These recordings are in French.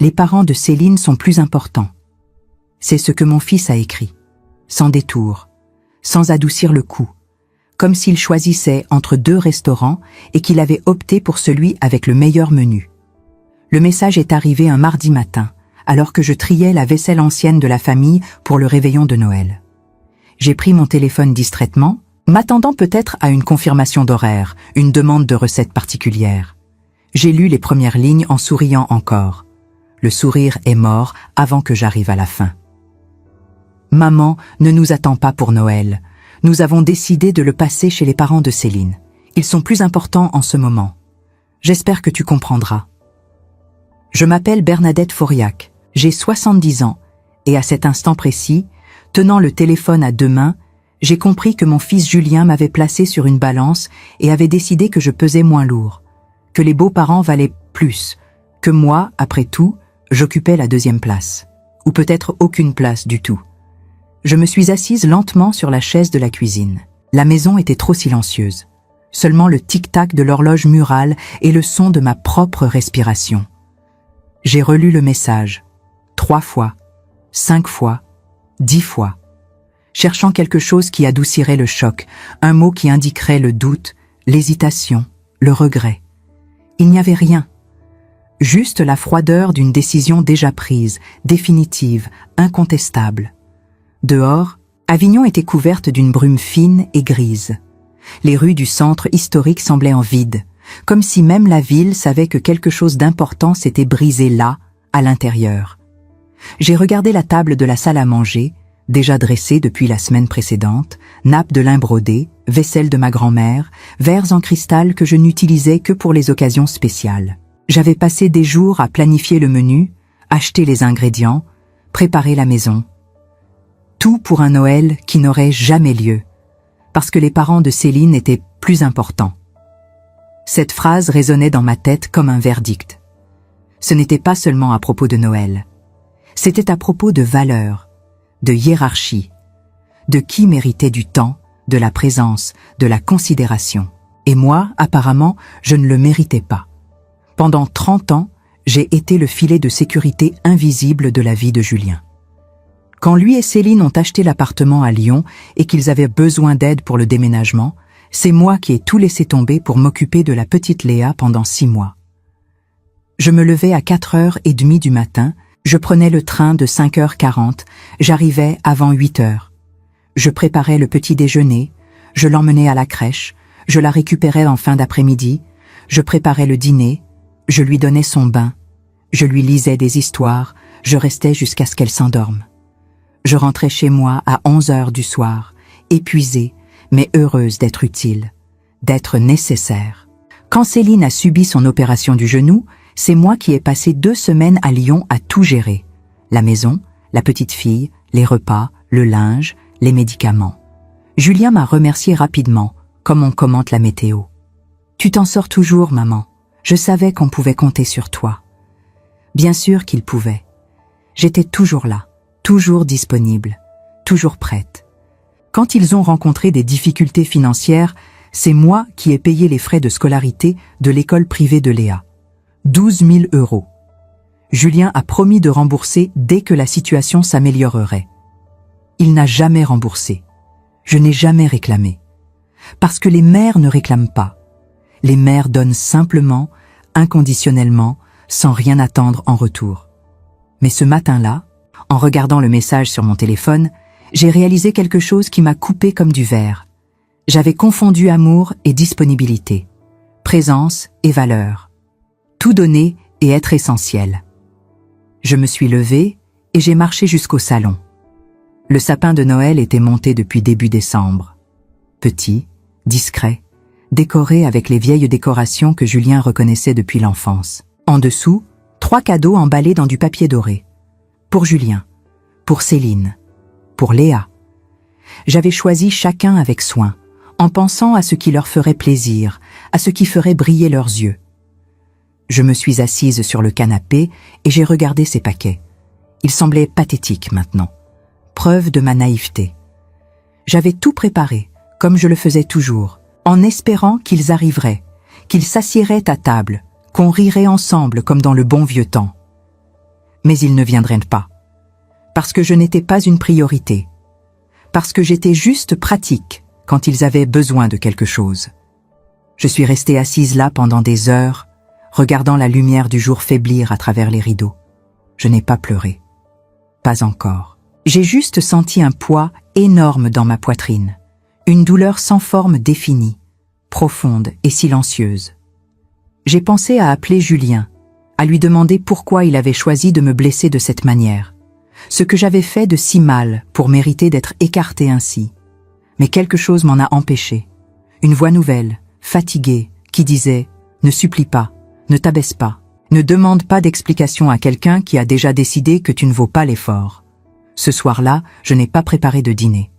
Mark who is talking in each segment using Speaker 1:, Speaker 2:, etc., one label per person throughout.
Speaker 1: Les parents de Céline sont plus importants. C'est ce que mon fils a écrit, sans détour, sans adoucir le coup, comme s'il choisissait entre 2 restaurants et qu'il avait opté pour celui avec le meilleur menu. Le message est arrivé un mardi matin, alors que je triais la vaisselle ancienne de la famille pour le réveillon de Noël. J'ai pris mon téléphone distraitement, m'attendant peut-être à une confirmation d'horaire, une demande de recette particulière. J'ai lu les premières lignes en souriant encore. Le sourire est mort avant que j'arrive à la fin. Maman ne nous attend pas pour Noël. Nous avons décidé de le passer chez les parents de Céline. Ils sont plus importants en ce moment. J'espère que tu comprendras. Je m'appelle Bernadette Fauriac. J'ai 70 ans et à cet instant précis, tenant le téléphone à 2 mains, j'ai compris que mon fils Julien m'avait placé sur une balance et avait décidé que je pesais moins lourd, que les beaux-parents valaient plus, que moi, après tout, j'occupais la 2e place, ou peut-être aucune place du tout. Je me suis assise lentement sur la chaise de la cuisine. La maison était trop silencieuse. Seulement le tic-tac de l'horloge murale et le son de ma propre respiration. J'ai relu le message, 3 fois, 5 fois, 10 fois, cherchant quelque chose qui adoucirait le choc, un mot qui indiquerait le doute, l'hésitation, le regret. Il n'y avait rien. Juste la froideur d'une décision déjà prise, définitive, incontestable. Dehors, Avignon était couverte d'une brume fine et grise. Les rues du centre historique semblaient en vide, comme si même la ville savait que quelque chose d'important s'était brisé là, à l'intérieur. J'ai regardé la table de la salle à manger, déjà dressée depuis la semaine précédente, nappe de lin brodé, vaisselle de ma grand-mère, verres en cristal que je n'utilisais que pour les occasions spéciales. J'avais passé des jours à planifier le menu, acheter les ingrédients, préparer la maison. Tout pour un Noël qui n'aurait jamais lieu, parce que les parents de Céline étaient plus importants. Cette phrase résonnait dans ma tête comme un verdict. Ce n'était pas seulement à propos de Noël. C'était à propos de valeurs, de hiérarchie, de qui méritait du temps, de la présence, de la considération. Et moi, apparemment, je ne le méritais pas. Pendant 30 ans, j'ai été le filet de sécurité invisible de la vie de Julien. Quand lui et Céline ont acheté l'appartement à Lyon et qu'ils avaient besoin d'aide pour le déménagement, c'est moi qui ai tout laissé tomber pour m'occuper de la petite Léa pendant 6 mois. Je me levais à 4h30 du matin, je prenais le train de 5h40, j'arrivais avant 8h. Je préparais le petit déjeuner, je l'emmenais à la crèche, je la récupérais en fin d'après-midi, je préparais le dîner, je lui donnais son bain, je lui lisais des histoires, je restais jusqu'à ce qu'elle s'endorme. Je rentrais chez moi à 11h du soir, épuisée, mais heureuse d'être utile, d'être nécessaire. Quand Céline a subi son opération du genou, c'est moi qui ai passé 2 semaines à Lyon à tout gérer. La maison, la petite fille, les repas, le linge, les médicaments. Julien m'a remercié rapidement, comme on commente la météo. « Tu t'en sors toujours, maman. Je savais qu'on pouvait compter sur toi. » Bien sûr qu'il pouvait. J'étais toujours là, toujours disponible, toujours prête. Quand ils ont rencontré des difficultés financières, c'est moi qui ai payé les frais de scolarité de l'école privée de Léa. 12 000 €. Julien a promis de rembourser dès que la situation s'améliorerait. Il n'a jamais remboursé. Je n'ai jamais réclamé. Parce que les mères ne réclament pas. Les mères donnent simplement, inconditionnellement, sans rien attendre en retour. Mais ce matin-là, en regardant le message sur mon téléphone, j'ai réalisé quelque chose qui m'a coupé comme du verre. J'avais confondu amour et disponibilité, présence et valeur. Tout donner et être essentiel. Je me suis levée et j'ai marché jusqu'au salon. Le sapin de Noël était monté depuis début décembre. Petit, discret, décoré avec les vieilles décorations que Julien reconnaissait depuis l'enfance. En dessous, 3 cadeaux emballés dans du papier doré. Pour Julien, pour Céline, pour Léa. J'avais choisi chacun avec soin, en pensant à ce qui leur ferait plaisir, à ce qui ferait briller leurs yeux. Je me suis assise sur le canapé et j'ai regardé ces paquets. Ils semblaient pathétiques maintenant, preuve de ma naïveté. J'avais tout préparé, comme je le faisais toujours, en espérant qu'ils arriveraient, qu'ils s'assieraient à table, qu'on rirait ensemble comme dans le bon vieux temps. mais ils ne viendraient pas. Parce que je n'étais pas une priorité. Parce que j'étais juste pratique quand ils avaient besoin de quelque chose. Je suis restée assise là pendant des heures, regardant la lumière du jour faiblir à travers les rideaux. Je n'ai pas pleuré. Pas encore. J'ai juste senti un poids énorme dans ma poitrine, une douleur sans forme définie, profonde et silencieuse. J'ai pensé à appeler Julien, à lui demander pourquoi il avait choisi de me blesser de cette manière, ce que j'avais fait de si mal pour mériter d'être écartée ainsi. Mais quelque chose m'en a empêché. Une voix nouvelle, fatiguée, qui disait « Ne supplie pas, ne t'abaisse pas, ne demande pas d'explication à quelqu'un qui a déjà décidé que tu ne vaux pas l'effort. » Ce soir-là, je n'ai pas préparé de dîner.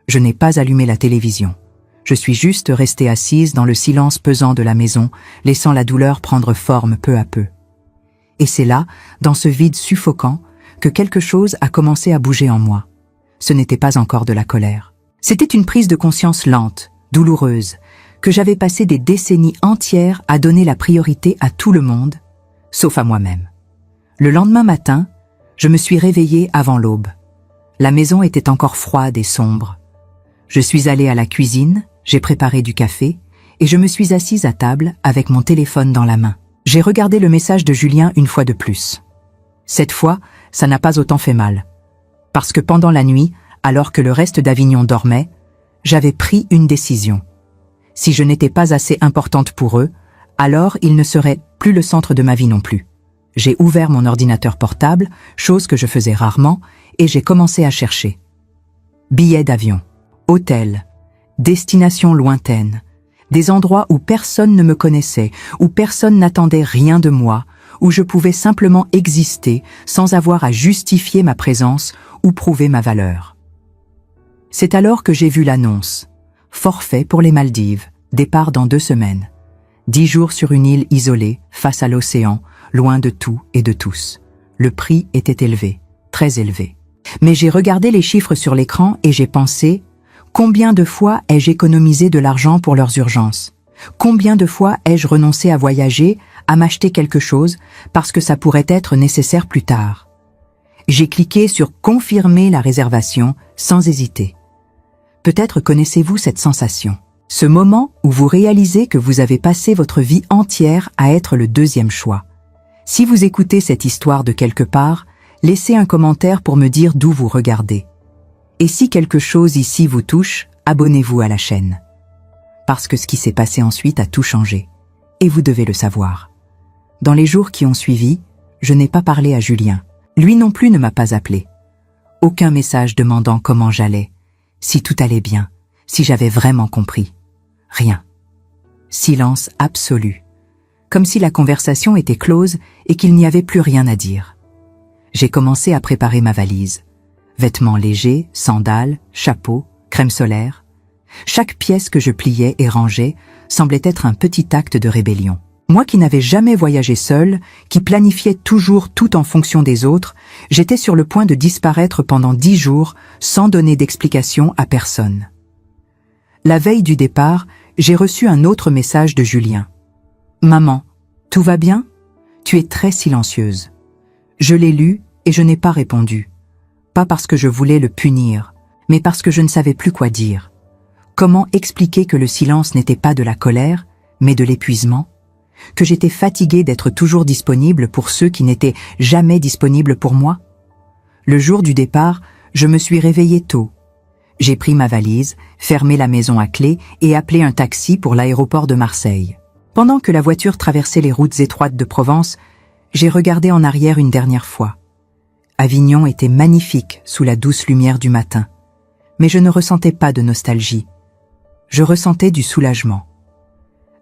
Speaker 1: Je n'ai pas allumé la télévision. Je suis juste restée assise dans le silence pesant de la maison, laissant la douleur prendre forme peu à peu. Et c'est là, dans ce vide suffocant, que quelque chose a commencé à bouger en moi. Ce n'était pas encore de la colère. C'était une prise de conscience lente, douloureuse, que j'avais passé des décennies entières à donner la priorité à tout le monde, sauf à moi-même. Le lendemain matin, je me suis réveillée avant l'aube. La maison était encore froide et sombre. Je suis allée à la cuisine, j'ai préparé du café, et je me suis assise à table avec mon téléphone dans la main. J'ai regardé le message de Julien une fois de plus. Cette fois, ça n'a pas autant fait mal. Parce que pendant la nuit, alors que le reste d'Avignon dormait, j'avais pris une décision. Si je n'étais pas assez importante pour eux, alors ils ne seraient plus le centre de ma vie non plus. J'ai ouvert mon ordinateur portable, chose que je faisais rarement, et j'ai commencé à chercher. Billets d'avion, hôtels, destinations lointaines, des endroits où personne ne me connaissait, où personne n'attendait rien de moi, où je pouvais simplement exister sans avoir à justifier ma présence ou prouver ma valeur. C'est alors que j'ai vu l'annonce. Forfait pour les Maldives, départ dans 2 semaines. 10 jours sur une île isolée, face à l'océan, loin de tout et de tous. Le prix était élevé, très élevé. Mais j'ai regardé les chiffres sur l'écran et j'ai pensé, combien de fois ai-je économisé de l'argent pour leurs urgences? Combien de fois ai-je renoncé à voyager, à m'acheter quelque chose, parce que ça pourrait être nécessaire plus tard? J'ai cliqué sur « Confirmer la réservation » sans hésiter. Peut-être connaissez-vous cette sensation. Ce moment où vous réalisez que vous avez passé votre vie entière à être le 2e choix. Si vous écoutez cette histoire de quelque part, laissez un commentaire pour me dire d'où vous regardez. Et si quelque chose ici vous touche, abonnez-vous à la chaîne. Parce que ce qui s'est passé ensuite a tout changé. Et vous devez le savoir. Dans les jours qui ont suivi, je n'ai pas parlé à Julien. Lui non plus ne m'a pas appelé. Aucun message demandant comment j'allais, si tout allait bien, si j'avais vraiment compris. Rien. Silence absolu. Comme si la conversation était close et qu'il n'y avait plus rien à dire. J'ai commencé à préparer ma valise. Vêtements légers, sandales, chapeau, crème solaire. Chaque pièce que je pliais et rangeais semblait être un petit acte de rébellion. Moi qui n'avais jamais voyagé seule, qui planifiais toujours tout en fonction des autres, j'étais sur le point de disparaître pendant 10 jours sans donner d'explication à personne. La veille du départ, j'ai reçu un autre message de Julien. « Maman, tout va bien? Tu es très silencieuse. » Je l'ai lu et je n'ai pas répondu. Pas parce que je voulais le punir, mais parce que je ne savais plus quoi dire. Comment expliquer que le silence n'était pas de la colère, mais de l'épuisement? Que j'étais fatiguée d'être toujours disponible pour ceux qui n'étaient jamais disponibles pour moi? Le jour du départ, je me suis réveillée tôt. J'ai pris ma valise, fermé la maison à clé et appelé un taxi pour l'aéroport de Marseille. Pendant que la voiture traversait les routes étroites de Provence, j'ai regardé en arrière une dernière fois. Avignon était magnifique sous la douce lumière du matin, mais je ne ressentais pas de nostalgie. Je ressentais du soulagement.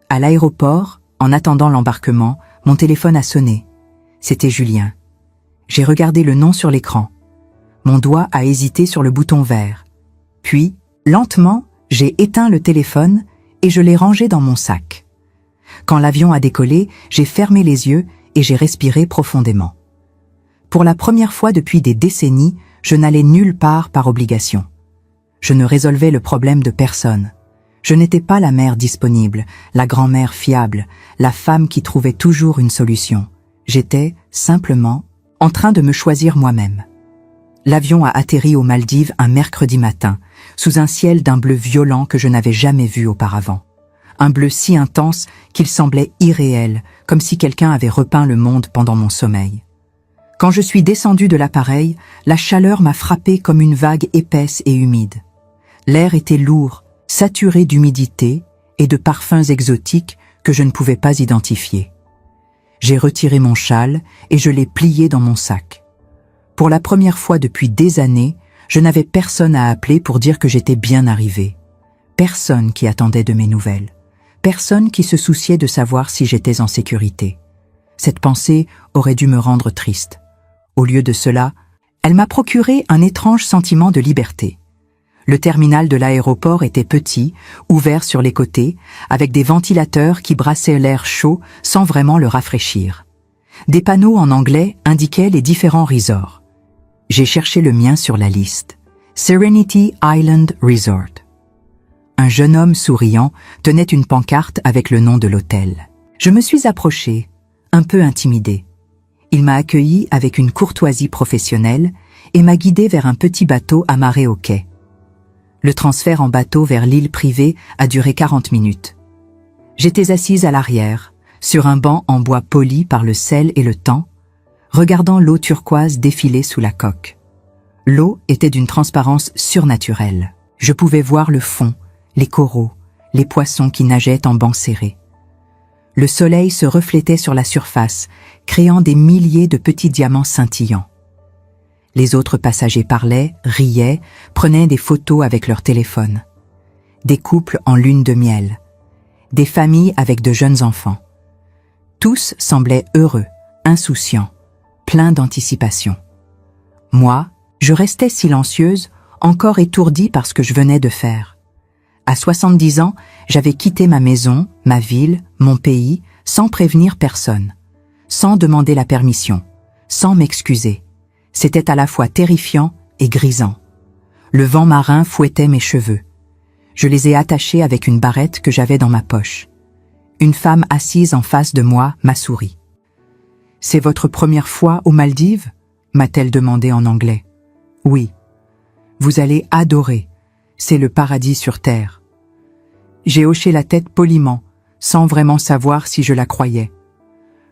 Speaker 1: À l'aéroport, en attendant l'embarquement, mon téléphone a sonné. C'était Julien. J'ai regardé le nom sur l'écran. Mon doigt a hésité sur le bouton vert. Puis, lentement, j'ai éteint le téléphone et je l'ai rangé dans mon sac. Quand l'avion a décollé, j'ai fermé les yeux et j'ai respiré profondément. Pour la première fois depuis des décennies, je n'allais nulle part par obligation. Je ne résolvais le problème de personne. Je n'étais pas la mère disponible, la grand-mère fiable, la femme qui trouvait toujours une solution. J'étais simplement en train de me choisir moi-même. L'avion a atterri aux Maldives un mercredi matin, sous un ciel d'un bleu violent que je n'avais jamais vu auparavant. Un bleu si intense qu'il semblait irréel, comme si quelqu'un avait repeint le monde pendant mon sommeil. Quand je suis descendu de l'appareil, la chaleur m'a frappé comme une vague épaisse et humide. L'air était lourd, saturé d'humidité et de parfums exotiques que je ne pouvais pas identifier. J'ai retiré mon châle et je l'ai plié dans mon sac. Pour la première fois depuis des années, je n'avais personne à appeler pour dire que j'étais bien arrivé. Personne qui attendait de mes nouvelles. Personne qui se souciait de savoir si j'étais en sécurité. Cette pensée aurait dû me rendre triste. Au lieu de cela, elle m'a procuré un étrange sentiment de liberté. Le terminal de l'aéroport était petit, ouvert sur les côtés, avec des ventilateurs qui brassaient l'air chaud sans vraiment le rafraîchir. Des panneaux en anglais indiquaient les différents resorts. J'ai cherché le mien sur la liste. Serenity Island Resort. Un jeune homme souriant tenait une pancarte avec le nom de l'hôtel. Je me suis approchée, un peu intimidée. Il m'a accueilli avec une courtoisie professionnelle et m'a guidée vers un petit bateau amarré au quai. Le transfert en bateau vers l'île privée a duré 40 minutes. J'étais assise à l'arrière, sur un banc en bois poli par le sel et le temps, regardant l'eau turquoise défiler sous la coque. L'eau était d'une transparence surnaturelle. Je pouvais voir le fond, les coraux, les poissons qui nageaient en bancs serrés. Le soleil se reflétait sur la surface, créant des milliers de petits diamants scintillants. Les autres passagers parlaient, riaient, prenaient des photos avec leur téléphone. Des couples en lune de miel. Des familles avec de jeunes enfants. Tous semblaient heureux, insouciants, pleins d'anticipation. Moi, je restais silencieuse, encore étourdie par ce que je venais de faire. À 70 ans, j'avais quitté ma maison, ma ville, mon pays, sans prévenir personne, sans demander la permission, sans m'excuser. C'était à la fois terrifiant et grisant. Le vent marin fouettait mes cheveux. Je les ai attachés avec une barrette que j'avais dans ma poche. Une femme assise en face de moi m'a souri. « C'est votre première fois aux Maldives ?» m'a-t-elle demandé en anglais. « Oui. Vous allez adorer. C'est le paradis sur terre. » J'ai hoché la tête poliment, sans vraiment savoir si je la croyais.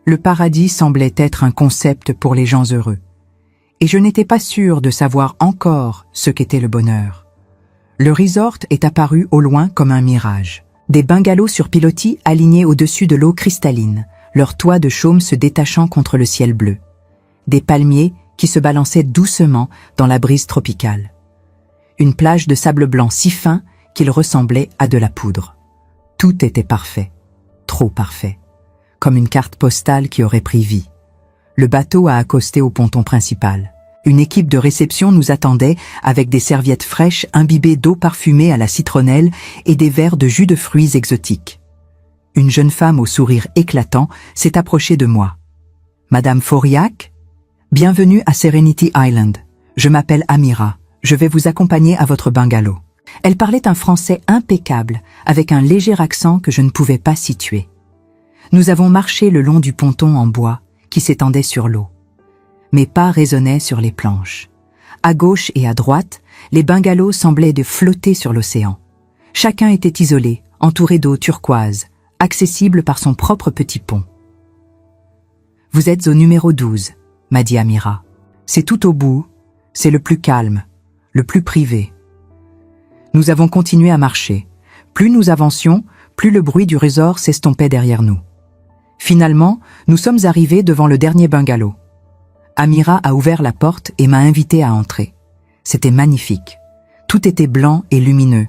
Speaker 1: Le paradis semblait être un concept pour les gens heureux. Et je n'étais pas sûre de savoir encore ce qu'était le bonheur. Le resort est apparu au loin comme un mirage. Des bungalows sur pilotis alignés au-dessus de l'eau cristalline, leurs toits de chaume se détachant contre le ciel bleu. Des palmiers qui se balançaient doucement dans la brise tropicale. Une plage de sable blanc si fin qu'il ressemblait à de la poudre. Tout était parfait, trop parfait, comme une carte postale qui aurait pris vie. Le bateau a accosté au ponton principal. Une équipe de réception nous attendait avec des serviettes fraîches imbibées d'eau parfumée à la citronnelle et des verres de jus de fruits exotiques. Une jeune femme au sourire éclatant s'est approchée de moi. « Madame Fauriac ? Bienvenue à Serenity Island. Je m'appelle Amira. Je vais vous accompagner à votre bungalow. » Elle parlait un français impeccable, avec un léger accent que je ne pouvais pas situer. Nous avons marché le long du ponton en bois qui s'étendait sur l'eau. Mes pas résonnaient sur les planches. À gauche et à droite, les bungalows semblaient de flotter sur l'océan. Chacun était isolé, entouré d'eau turquoise, accessible par son propre petit pont. « Vous êtes au numéro 12, m'a dit Amira. C'est tout au bout, c'est le plus calme, le plus privé. » Nous avons continué à marcher. Plus nous avancions, plus le bruit du resort s'estompait derrière nous. Finalement, nous sommes arrivés devant le dernier bungalow. Amira a ouvert la porte et m'a invité à entrer. C'était magnifique. Tout était blanc et lumineux.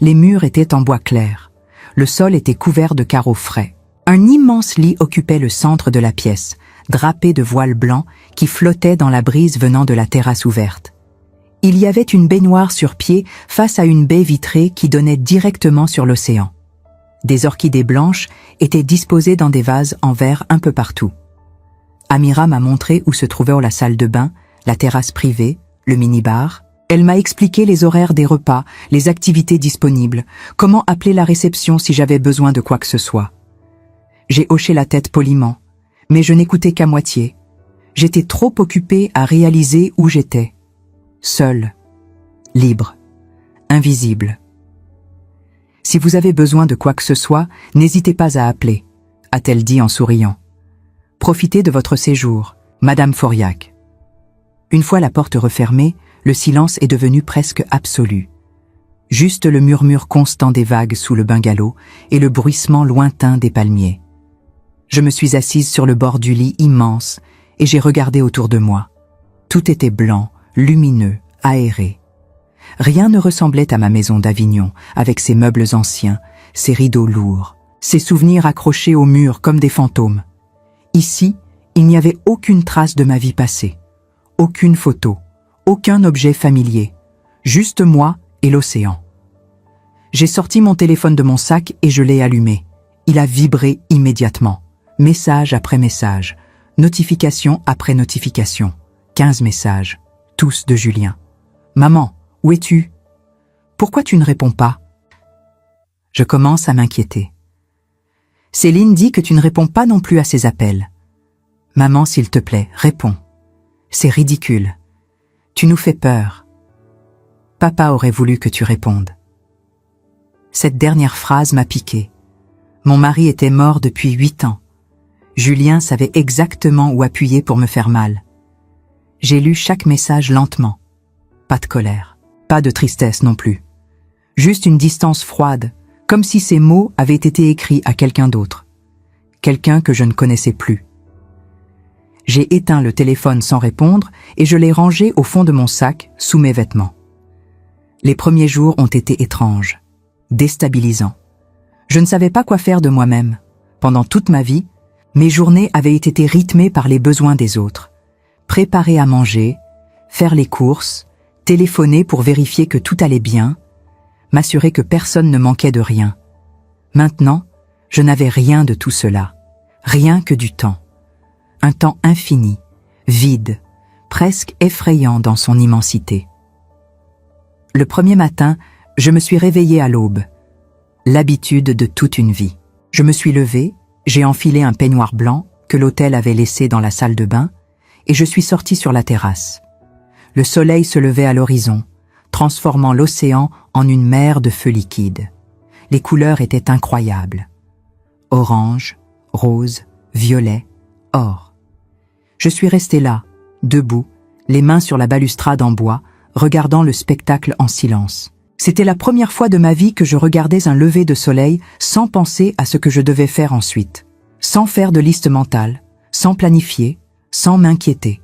Speaker 1: Les murs étaient en bois clair. Le sol était couvert de carreaux frais. Un immense lit occupait le centre de la pièce, drapé de voiles blancs qui flottaient dans la brise venant de la terrasse ouverte. Il y avait une baignoire sur pied face à une baie vitrée qui donnait directement sur l'océan. Des orchidées blanches étaient disposées dans des vases en verre un peu partout. Amira m'a montré où se trouvait la salle de bain, la terrasse privée, le minibar. Elle m'a expliqué les horaires des repas, les activités disponibles, comment appeler la réception si j'avais besoin de quoi que ce soit. J'ai hoché la tête poliment, mais je n'écoutais qu'à moitié. J'étais trop occupée à réaliser où j'étais. Seule, libre, invisible. Si vous avez besoin de quoi que ce soit, n'hésitez pas à appeler, a-t-elle dit en souriant. Profitez de votre séjour, Madame Fauriac. Une fois la porte refermée, le silence est devenu presque absolu. Juste le murmure constant des vagues sous le bungalow et le bruissement lointain des palmiers. Je me suis assise sur le bord du lit immense et j'ai regardé autour de moi. Tout était blanc, lumineux, aéré. Rien ne ressemblait à ma maison d'Avignon, avec ses meubles anciens, ses rideaux lourds, ses souvenirs accrochés au mur comme des fantômes. Ici, il n'y avait aucune trace de ma vie passée, aucune photo, aucun objet familier, juste moi et l'océan. J'ai sorti mon téléphone de mon sac et je l'ai allumé. Il a vibré immédiatement. Message après message, notification après notification. 15 messages, tous de Julien. « Maman, où es-tu? Pourquoi tu ne réponds pas ?» Je commence à m'inquiéter. Céline dit que tu ne réponds pas non plus à ses appels. « Maman, s'il te plaît, réponds. C'est ridicule. Tu nous fais peur. Papa aurait voulu que tu répondes. » Cette dernière phrase m'a piqué. Mon mari était mort depuis 8 ans. Julien savait exactement où appuyer pour me faire mal. J'ai lu chaque message lentement. Pas de colère, pas de tristesse non plus. Juste une distance froide, comme si ces mots avaient été écrits à quelqu'un d'autre. Quelqu'un que je ne connaissais plus. J'ai éteint le téléphone sans répondre et je l'ai rangé au fond de mon sac, sous mes vêtements. Les premiers jours ont été étranges, déstabilisants. Je ne savais pas quoi faire de moi-même. Pendant toute ma vie, mes journées avaient été rythmées par les besoins des autres. Préparer à manger, faire les courses, téléphoner pour vérifier que tout allait bien, m'assurer que personne ne manquait de rien. Maintenant, je n'avais rien de tout cela, rien que du temps. Un temps infini, vide, presque effrayant dans son immensité. Le premier matin, je me suis réveillée à l'aube. L'habitude de toute une vie. Je me suis levée, j'ai enfilé un peignoir blanc que l'hôtel avait laissé dans la salle de bain et je suis sortie sur la terrasse. Le soleil se levait à l'horizon, transformant l'océan en une mer de feu liquide. Les couleurs étaient incroyables. Orange, rose, violet, or. Je suis restée là, debout, les mains sur la balustrade en bois, regardant le spectacle en silence. C'était la première fois de ma vie que je regardais un lever de soleil sans penser à ce que je devais faire ensuite, sans faire de liste mentale, sans planifier, sans m'inquiéter.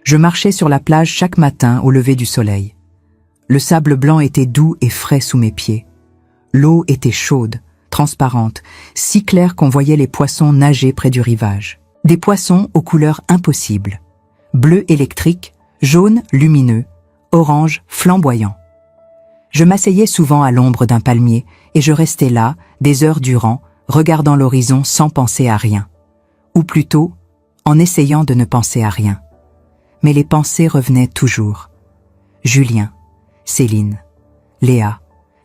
Speaker 1: Je marchais sur la plage chaque matin au lever du soleil. Le sable blanc était doux et frais sous mes pieds. L'eau était chaude, transparente, si claire qu'on voyait les poissons nager près du rivage. Des poissons aux couleurs impossibles. Bleu électrique, jaune lumineux, orange flamboyant. Je m'asseyais souvent à l'ombre d'un palmier et je restais là, des heures durant, regardant l'horizon sans penser à rien. Ou plutôt, en essayant de ne penser à rien. Mais les pensées revenaient toujours. Julien, Céline, Léa,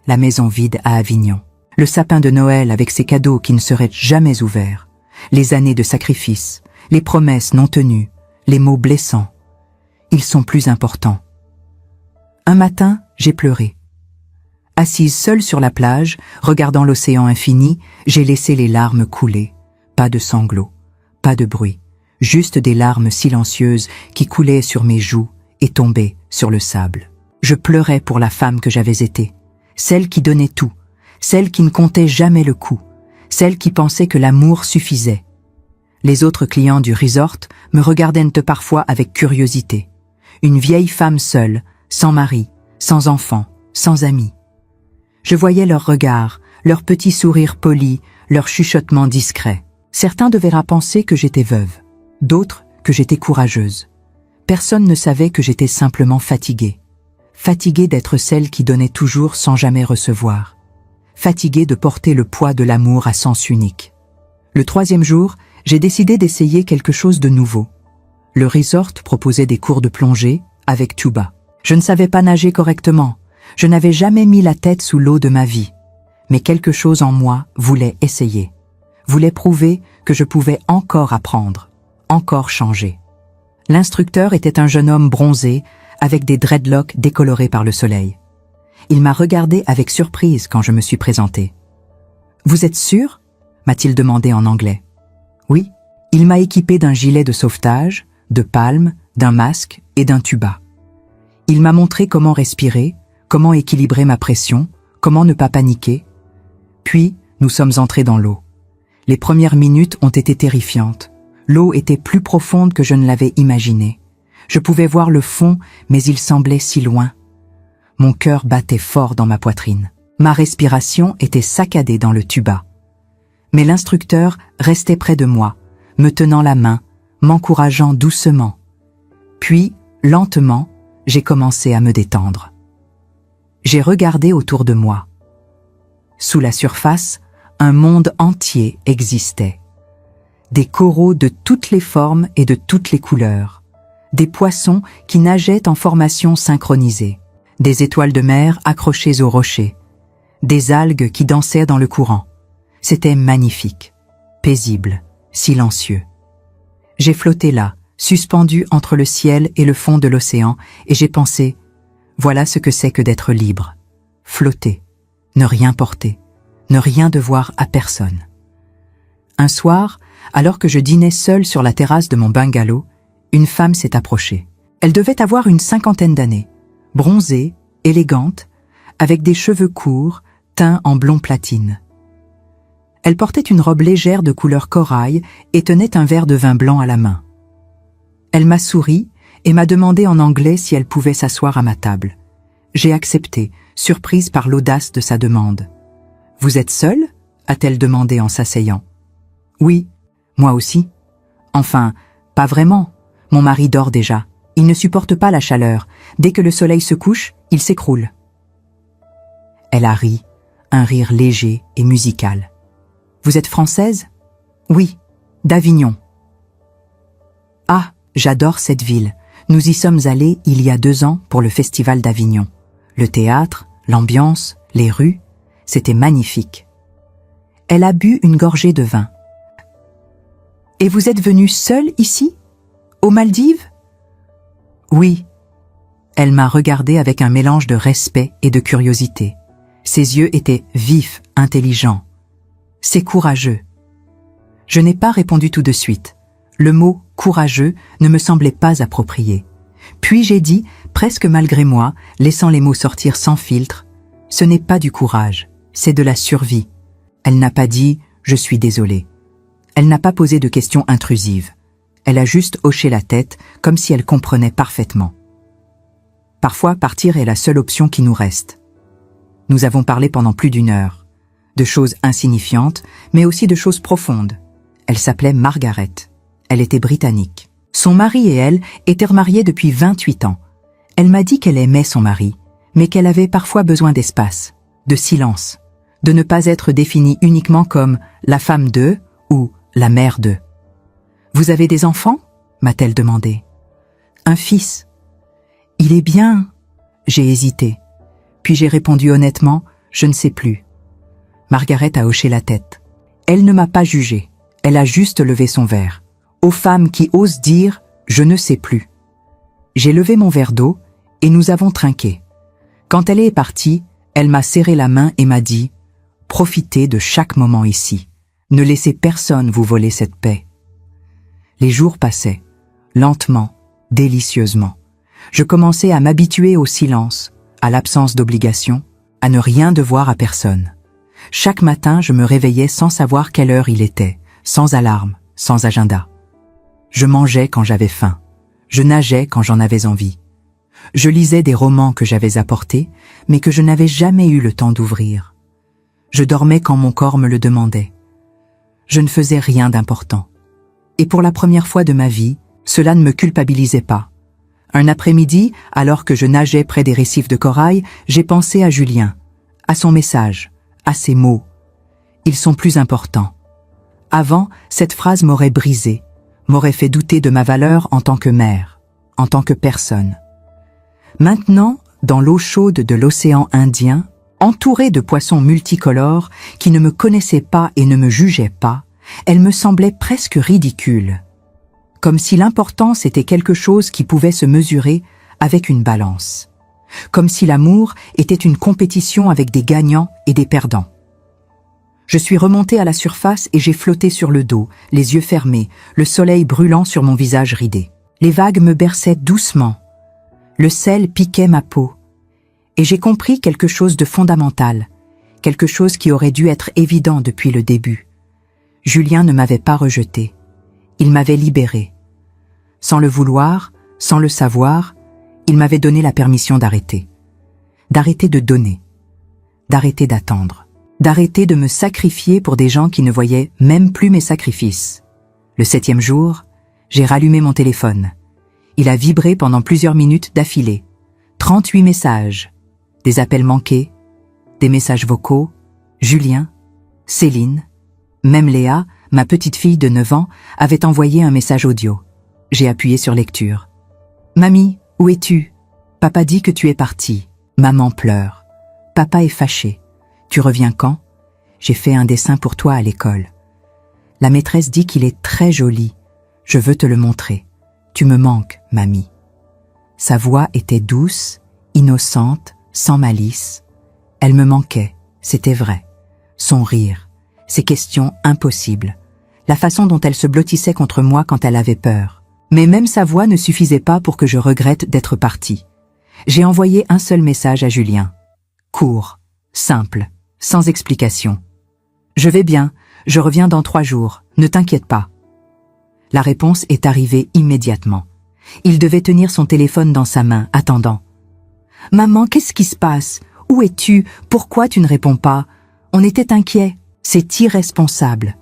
Speaker 1: la maison vide à Avignon, le sapin de Noël avec ses cadeaux qui ne seraient jamais ouverts, les années de sacrifice, les promesses non tenues, les mots blessants. Ils sont plus importants. Un matin, j'ai pleuré. Assise seule sur la plage, regardant l'océan infini, j'ai laissé les larmes couler. Pas de sanglots, pas de bruit, juste des larmes silencieuses qui coulaient sur mes joues et tombaient sur le sable. Je pleurais pour la femme que j'avais été, celle qui donnait tout, celle qui ne comptait jamais le coup, celle qui pensait que l'amour suffisait. Les autres clients du resort me regardaient parfois avec curiosité. Une vieille femme seule, sans mari, sans enfant, sans amis. Je voyais leurs regards, leurs petits sourires polis, leurs chuchotements discrets. Certains devaient penser que j'étais veuve, d'autres que j'étais courageuse. Personne ne savait que j'étais simplement fatiguée. Fatiguée d'être celle qui donnait toujours sans jamais recevoir. Fatiguée de porter le poids de l'amour à sens unique. Le 3e jour, j'ai décidé d'essayer quelque chose de nouveau. Le resort proposait des cours de plongée avec tuba. Je ne savais pas nager correctement. Je n'avais jamais mis la tête sous l'eau de ma vie. Mais quelque chose en moi voulait essayer. Voulait prouver que je pouvais encore apprendre, encore changer. L'instructeur était un jeune homme bronzé, avec des dreadlocks décolorés par le soleil. Il m'a regardé avec surprise quand je me suis présenté. « Vous êtes sûr ?» m'a-t-il demandé en anglais. « Oui. » Il m'a équipé d'un gilet de sauvetage, de palmes, d'un masque et d'un tuba. Il m'a montré comment respirer, comment équilibrer ma pression, comment ne pas paniquer. Puis, nous sommes entrés dans l'eau. Les premières minutes ont été terrifiantes. L'eau était plus profonde que je ne l'avais imaginé. Je pouvais voir le fond, mais il semblait si loin. Mon cœur battait fort dans ma poitrine. Ma respiration était saccadée dans le tuba. Mais l'instructeur restait près de moi, me tenant la main, m'encourageant doucement. Puis, lentement, j'ai commencé à me détendre. J'ai regardé autour de moi. Sous la surface, un monde entier existait. Des coraux de toutes les formes et de toutes les couleurs. Des poissons qui nageaient en formation synchronisée. Des étoiles de mer accrochées aux rochers. Des algues qui dansaient dans le courant. C'était magnifique, paisible, silencieux. J'ai flotté là, suspendu entre le ciel et le fond de l'océan, et j'ai pensé, voilà ce que c'est que d'être libre. Flotter, ne rien porter, ne rien devoir à personne. Un soir, alors que je dînais seul sur la terrasse de mon bungalow, une femme s'est approchée. Elle devait avoir une 50aine d'années, bronzée, élégante, avec des cheveux courts, teints en blond platine. Elle portait une robe légère de couleur corail et tenait un verre de vin blanc à la main. Elle m'a souri et m'a demandé en anglais si elle pouvait s'asseoir à ma table. J'ai accepté, surprise par l'audace de sa demande. « Vous êtes seule ?» a-t-elle demandé en s'asseyant. « Oui, moi aussi. Enfin, pas vraiment. Mon mari dort déjà. Il ne supporte pas la chaleur. Dès que le soleil se couche, il s'écroule. » Elle a ri, un rire léger et musical. « Vous êtes française ?»« Oui, d'Avignon. »« Ah, j'adore cette ville. Nous y sommes allés il y a 2 ans pour le festival d'Avignon. Le théâtre, l'ambiance, les rues, c'était magnifique. » Elle a bu une gorgée de vin. « Et vous êtes venue seule ici, aux Maldives ?»« Oui. » Elle m'a regardé avec un mélange de respect et de curiosité. Ses yeux étaient vifs, intelligents. C'est courageux. Je n'ai pas répondu tout de suite. Le mot « courageux » ne me semblait pas approprié. Puis j'ai dit, presque malgré moi, laissant les mots sortir sans filtre, « Ce n'est pas du courage, c'est de la survie. » Elle n'a pas dit « je suis désolée ». Elle n'a pas posé de questions intrusives. Elle a juste hoché la tête, comme si elle comprenait parfaitement. Parfois, partir est la seule option qui nous reste. Nous avons parlé pendant plus d'1 heure. De choses insignifiantes, mais aussi de choses profondes. Elle s'appelait Margaret. Elle était britannique. Son mari et elle étaient remariés depuis 28 ans. Elle m'a dit qu'elle aimait son mari, mais qu'elle avait parfois besoin d'espace, de silence, de ne pas être définie uniquement comme la femme de ou la mère de. « Vous avez des enfants ?» m'a-t-elle demandé. « Un fils. »« Il est bien. » J'ai hésité. Puis j'ai répondu honnêtement, « Je ne sais plus. » Margaret a hoché la tête. Elle ne m'a pas jugée. Elle a juste levé son verre. Aux femmes qui osent dire « je ne sais plus ». J'ai levé mon verre d'eau et nous avons trinqué. Quand elle est partie, elle m'a serré la main et m'a dit « Profitez de chaque moment ici. Ne laissez personne vous voler cette paix. » Les jours passaient, lentement, délicieusement. Je commençais à m'habituer au silence, à l'absence d'obligation, à ne rien devoir à personne. Chaque matin, je me réveillais sans savoir quelle heure il était, sans alarme, sans agenda. Je mangeais quand j'avais faim. Je nageais quand j'en avais envie. Je lisais des romans que j'avais apportés, mais que je n'avais jamais eu le temps d'ouvrir. Je dormais quand mon corps me le demandait. Je ne faisais rien d'important. Et pour la première fois de ma vie, cela ne me culpabilisait pas. Un après-midi, alors que je nageais près des récifs de corail, j'ai pensé à Julien, à son message, à ses mots. Ils sont plus importants. Avant, cette phrase m'aurait brisé, m'aurait fait douter de ma valeur en tant que mère, en tant que personne. Maintenant, dans l'eau chaude de l'océan Indien, entourée de poissons multicolores qui ne me connaissaient pas et ne me jugeaient pas, elle me semblait presque ridicule. comme si l'importance était quelque chose qui pouvait se mesurer avec une balance, comme si l'amour était une compétition avec des gagnants et des perdants. Je suis remontée à la surface et j'ai flotté sur le dos, les yeux fermés, le soleil brûlant sur mon visage ridé. Les vagues me berçaient doucement. Le sel piquait ma peau. Et j'ai compris quelque chose de fondamental, quelque chose qui aurait dû être évident depuis le début. Julien ne m'avait pas rejeté. Il m'avait libérée. Sans le vouloir, sans le savoir, il m'avait donné la permission d'arrêter. D'arrêter de donner. D'arrêter d'attendre. D'arrêter de me sacrifier pour des gens qui ne voyaient même plus mes sacrifices. Le 7e jour, j'ai rallumé mon téléphone. Il a vibré pendant plusieurs minutes d'affilée. 38 messages. Des appels manqués, des messages vocaux, Julien, Céline, même Léa, ma petite fille de 9 ans, avait envoyé un message audio. J'ai appuyé sur lecture. « Mamie, où es-tu ? Papa dit que tu es partie. Maman pleure. Papa est fâché. Tu reviens quand ? J'ai fait un dessin pour toi à l'école. La maîtresse dit qu'il est très joli. Je veux te le montrer. Tu me manques, mamie. » Sa voix était douce, innocente, sans malice. Elle me manquait, c'était vrai. Son rire, ses questions impossibles, la façon dont elle se blottissait contre moi quand elle avait peur. Mais même sa voix ne suffisait pas pour que je regrette d'être partie. J'ai envoyé un seul message à Julien. Court, simple, sans explication. « Je vais bien, je reviens dans 3 jours, ne t'inquiète pas. » La réponse est arrivée immédiatement. Il devait tenir son téléphone dans sa main, attendant. « Maman, qu'est-ce qui se passe ? Où es-tu ? Pourquoi tu ne réponds pas ? On était inquiets. C'est irresponsable.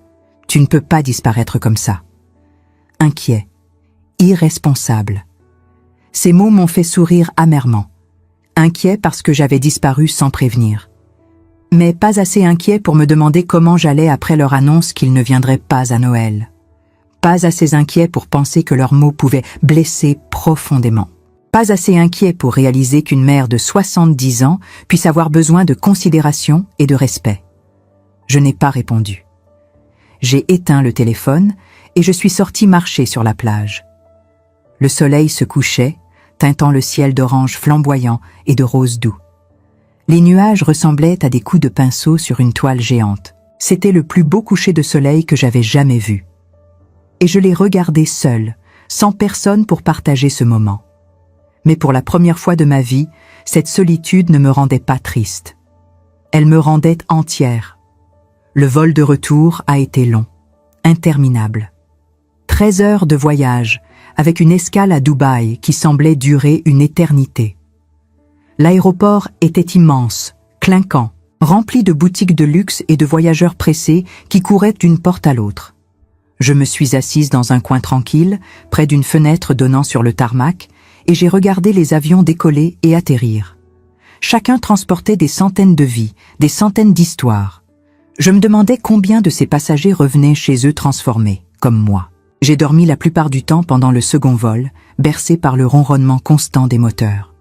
Speaker 1: Tu ne peux pas disparaître comme ça. » Inquiet. Irresponsable. Ces mots m'ont fait sourire amèrement. Inquiet parce que j'avais disparu sans prévenir. Mais pas assez inquiet pour me demander comment j'allais après leur annonce qu'ils ne viendraient pas à Noël. Pas assez inquiet pour penser que leurs mots pouvaient blesser profondément. Pas assez inquiet pour réaliser qu'une mère de 70 ans puisse avoir besoin de considération et de respect. Je n'ai pas répondu. J'ai éteint le téléphone et je suis sortie marcher sur la plage. Le soleil se couchait, teintant le ciel d'orange flamboyant et de rose doux. Les nuages ressemblaient à des coups de pinceau sur une toile géante. C'était le plus beau coucher de soleil que j'avais jamais vu. Et je l'ai regardé seul, sans personne pour partager ce moment. Mais pour la première fois de ma vie, cette solitude ne me rendait pas triste. Elle me rendait entière. Le vol de retour a été long, interminable. 13 heures de voyage, avec une escale à Dubaï qui semblait durer une éternité. L'aéroport était immense, clinquant, rempli de boutiques de luxe et de voyageurs pressés qui couraient d'une porte à l'autre. Je me suis assise dans un coin tranquille, près d'une fenêtre donnant sur le tarmac, et j'ai regardé les avions décoller et atterrir. Chacun transportait des centaines de vies, des centaines d'histoires. Je me demandais combien de ces passagers revenaient chez eux transformés, comme moi. J'ai dormi la plupart du temps pendant le second vol, bercé par le ronronnement constant des moteurs.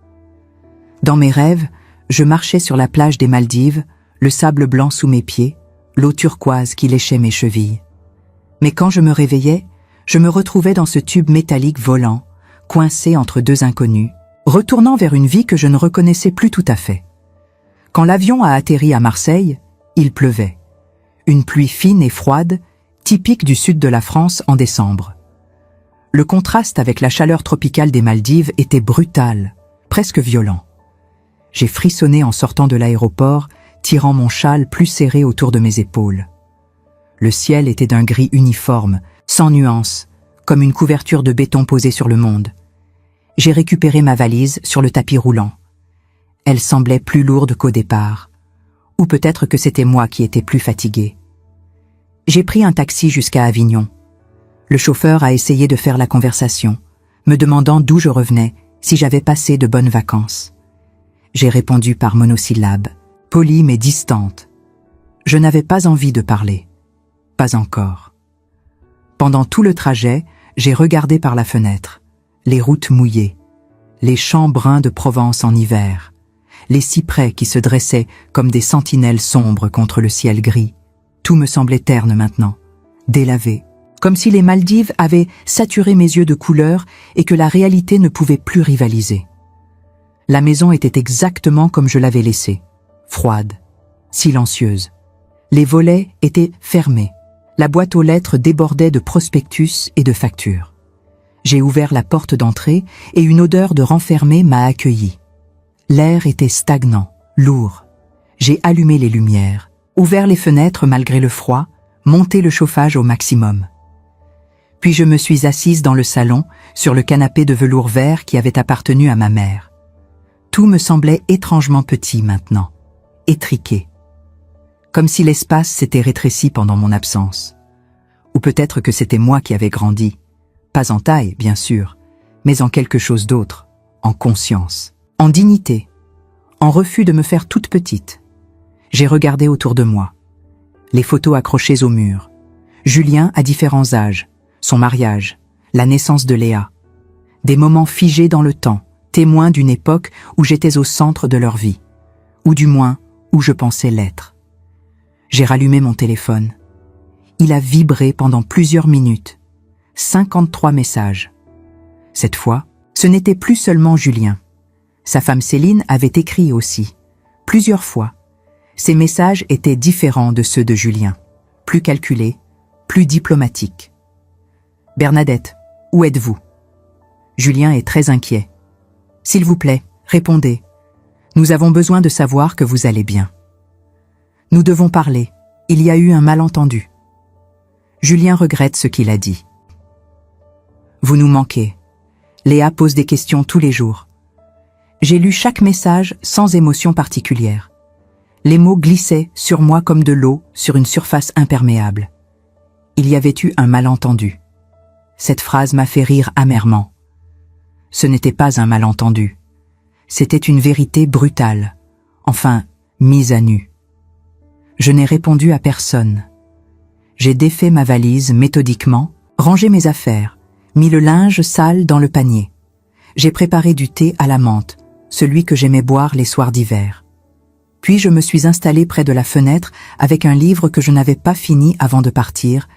Speaker 1: Dans mes rêves, je marchais sur la plage des Maldives, le sable blanc sous mes pieds, l'eau turquoise qui léchait mes chevilles. Mais quand je me réveillais, je me retrouvais dans ce tube métallique volant, coincé entre 2 inconnus, retournant vers une vie que je ne reconnaissais plus tout à fait. Quand l'avion a atterri à Marseille, il pleuvait. Une pluie fine et froide, typique du sud de la France en décembre. Le contraste avec la chaleur tropicale des Maldives était brutal, presque violent. J'ai frissonné en sortant de l'aéroport, tirant mon châle plus serré autour de mes épaules. Le ciel était d'un gris uniforme, sans nuances, comme une couverture de béton posée sur le monde. J'ai récupéré ma valise sur le tapis roulant. Elle semblait plus lourde qu'au départ. Ou peut-être que c'était moi qui étais plus fatigué. J'ai pris un taxi jusqu'à Avignon. Le chauffeur a essayé de faire la conversation, me demandant d'où je revenais, si j'avais passé de bonnes vacances. J'ai répondu par monosyllabes, polie mais distante. Je n'avais pas envie de parler. Pas encore. Pendant tout le trajet, j'ai regardé par la fenêtre. Les routes mouillées, les champs bruns de Provence en hiver, les cyprès qui se dressaient comme des sentinelles sombres contre le ciel gris. Tout me semblait terne maintenant, délavé, comme si les Maldives avaient saturé mes yeux de couleurs et que la réalité ne pouvait plus rivaliser. La maison était exactement comme je l'avais laissée, froide, silencieuse. Les volets étaient fermés. La boîte aux lettres débordait de prospectus et de factures. J'ai ouvert la porte d'entrée et une odeur de renfermé m'a accueilli. L'air était stagnant, lourd. J'ai allumé les lumières, ouvert les fenêtres malgré le froid, monté le chauffage au maximum. Puis je me suis assise dans le salon, sur le canapé de velours vert qui avait appartenu à ma mère. Tout me semblait étrangement petit maintenant, étriqué. Comme si l'espace s'était rétréci pendant mon absence. Ou peut-être que c'était moi qui avais grandi. Pas en taille, bien sûr, mais en quelque chose d'autre, en conscience, en dignité, en refus de me faire toute petite. J'ai regardé autour de moi. Les photos accrochées au mur. Julien à différents âges, son mariage, la naissance de Léa. Des moments figés dans le temps, témoins d'une époque où j'étais au centre de leur vie. Ou du moins, où je pensais l'être. J'ai rallumé mon téléphone. Il a vibré pendant plusieurs minutes. 53 messages. Cette fois, ce n'était plus seulement Julien. Sa femme Céline avait écrit aussi, plusieurs fois. Ces messages étaient différents de ceux de Julien, plus calculés, plus diplomatiques. « Bernadette, où êtes-vous » Julien est très inquiet. « S'il vous plaît, répondez. Nous avons besoin de savoir que vous allez bien. » « Nous devons parler. Il y a eu un malentendu. » Julien regrette ce qu'il a dit. « Vous nous manquez. Léa pose des questions tous les jours. » J'ai lu chaque message sans émotion particulière. Les mots glissaient sur moi comme de l'eau sur une surface imperméable. Il y avait eu un malentendu. Cette phrase m'a fait rire amèrement. Ce n'était pas un malentendu. C'était une vérité brutale, enfin, mise à nu. Je n'ai répondu à personne. J'ai défait ma valise méthodiquement, rangé mes affaires, mis le linge sale dans le panier. J'ai préparé du thé à la menthe, celui que j'aimais boire les soirs d'hiver. Puis je me suis installée près de la fenêtre avec un livre que je n'avais pas fini avant de partir,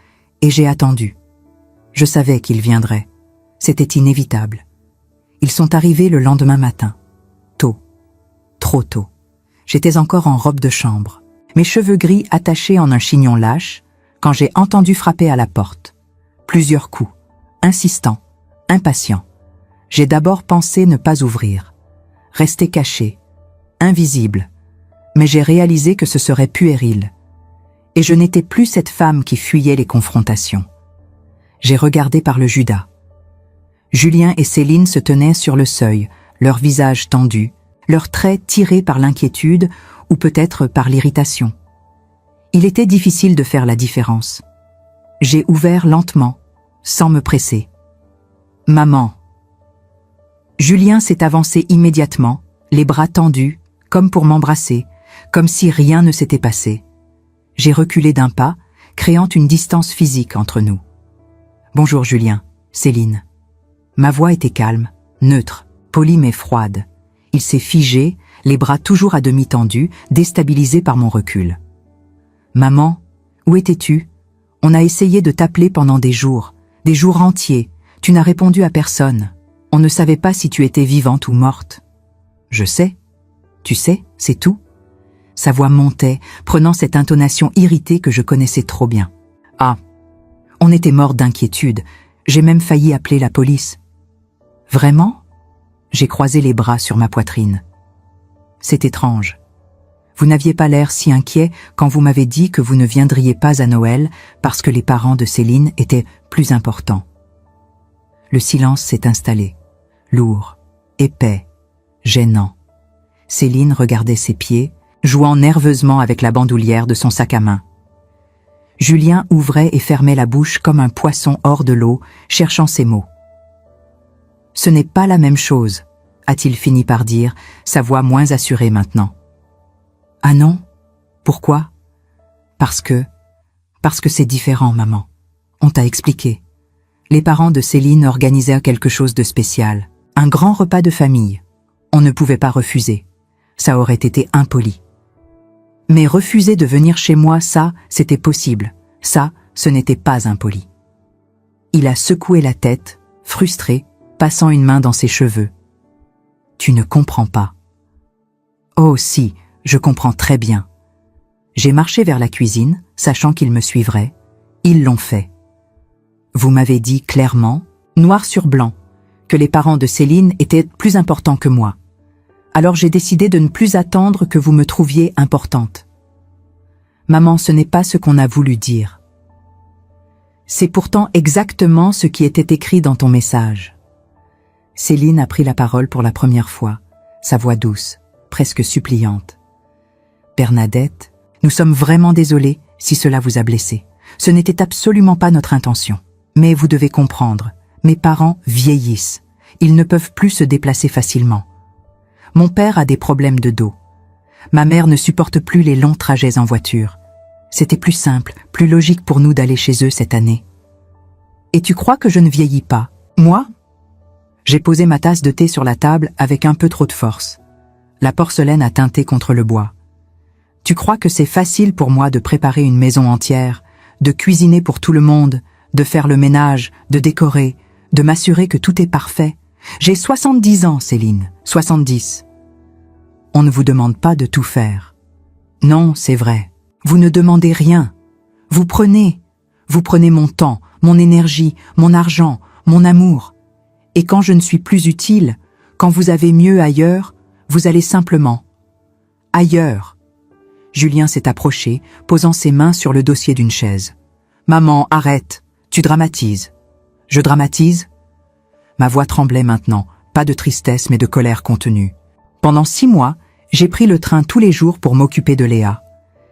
Speaker 1: et j'ai attendu. Je savais qu'ils viendraient. C'était inévitable. Ils sont arrivés le lendemain matin. Tôt. Trop tôt. J'étais encore en robe de chambre. Mes cheveux gris attachés en un chignon lâche, quand j'ai entendu frapper à la porte. Plusieurs coups, insistants, impatients. J'ai d'abord pensé ne pas ouvrir, rester caché, invisible, mais j'ai réalisé que ce serait puéril. Et je n'étais plus cette femme qui fuyait les confrontations. J'ai regardé par le Judas. Julien et Céline se tenaient sur le seuil, leurs visages tendus, leurs traits tirés par l'inquiétude ou peut-être par l'irritation. Il était difficile de faire la différence. J'ai ouvert lentement, sans me presser. « Maman !» Julien s'est avancé immédiatement, les bras tendus, comme pour m'embrasser, comme si rien ne s'était passé. J'ai reculé d'un pas, créant une distance physique entre nous. « Bonjour Julien, Céline. » Ma voix était calme, neutre, polie mais froide. Il s'est figé, les bras toujours à demi tendus, déstabilisé par mon recul. « Maman, où étais-tu? On a essayé de t'appeler pendant des jours entiers. Tu n'as répondu à personne. On ne savait pas si tu étais vivante ou morte. »« Je sais. Tu sais, c'est tout. » Sa voix montait, prenant cette intonation irritée que je connaissais trop bien. « Ah, on était mort d'inquiétude. J'ai même failli appeler la police. »« Vraiment ?» J'ai croisé les bras sur ma poitrine. « C'est étrange. Vous n'aviez pas l'air si inquiet quand vous m'avez dit que vous ne viendriez pas à Noël parce que les parents de Céline étaient plus importants. » Le silence s'est installé, lourd, épais, gênant. Céline regardait ses pieds, jouant nerveusement avec la bandoulière de son sac à main. Julien ouvrait et fermait la bouche comme un poisson hors de l'eau, cherchant ses mots. « Ce n'est pas la même chose », a-t-il fini par dire, sa voix moins assurée maintenant. « Ah non? Pourquoi? »« Parce que c'est différent, maman. On t'a expliqué. Les parents de Céline organisaient quelque chose de spécial, un grand repas de famille. On ne pouvait pas refuser. Ça aurait été impoli. Mais refuser de venir chez moi, ça, c'était possible. Ça, ce n'était pas impoli. Il a secoué la tête, frustré, passant une main dans ses cheveux. Tu ne comprends pas. Oh si, je comprends très bien. J'ai marché vers la cuisine, sachant qu'ils me suivraient. Ils l'ont fait. Vous m'avez dit clairement, noir sur blanc, que les parents de Céline étaient plus importants que moi. Alors j'ai décidé de ne plus attendre que vous me trouviez importante. Maman, ce n'est pas ce qu'on a voulu dire. C'est pourtant exactement ce qui était écrit dans ton message. Céline a pris la parole pour la première fois, sa voix douce, presque suppliante. Bernadette, nous sommes vraiment désolés si cela vous a blessé. Ce n'était absolument pas notre intention. Mais vous devez comprendre, mes parents vieillissent. Ils ne peuvent plus se déplacer facilement. Mon père a des problèmes de dos. Ma mère ne supporte plus les longs trajets en voiture. C'était plus simple, plus logique pour nous d'aller chez eux cette année. Et tu crois que je ne vieillis pas, moi? J'ai posé ma tasse de thé sur la table avec un peu trop de force. La porcelaine a teinté contre le bois. Tu crois que c'est facile pour moi de préparer une maison entière, de cuisiner pour tout le monde, de faire le ménage, de décorer, de m'assurer que tout est parfait? J'ai 70 ans, Céline, 70. On ne vous demande pas de tout faire. Non, c'est vrai. Vous ne demandez rien. Vous prenez mon temps, mon énergie, mon argent, mon amour. Et quand je ne suis plus utile, quand vous avez mieux ailleurs, vous allez simplement ailleurs. Julien s'est approché, posant ses mains sur le dossier d'une chaise. Maman, arrête, tu dramatises. Je dramatise? Ma voix tremblait maintenant, pas de tristesse mais de colère contenue. Pendant 6 mois, j'ai pris le train tous les jours pour m'occuper de Léa.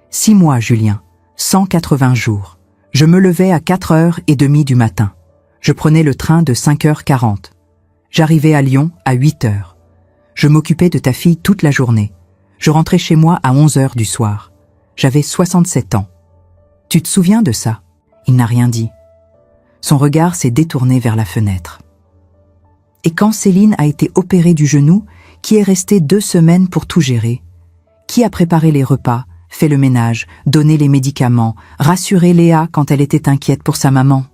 Speaker 1: 6 mois, Julien, 180 jours. Je me levais à 4h30 du matin. Je prenais le train de 5h40. J'arrivais à Lyon à 8h. Je m'occupais de ta fille toute la journée. Je rentrais chez moi à 11h du soir. J'avais 67 ans. Tu te souviens de ça? Il n'a rien dit. Son regard s'est détourné vers la fenêtre. Et quand Céline a été opérée du genou, qui est resté 2 semaines pour tout gérer? Qui a préparé les repas, fait le ménage, donné les médicaments, rassuré Léa quand elle était inquiète pour sa maman?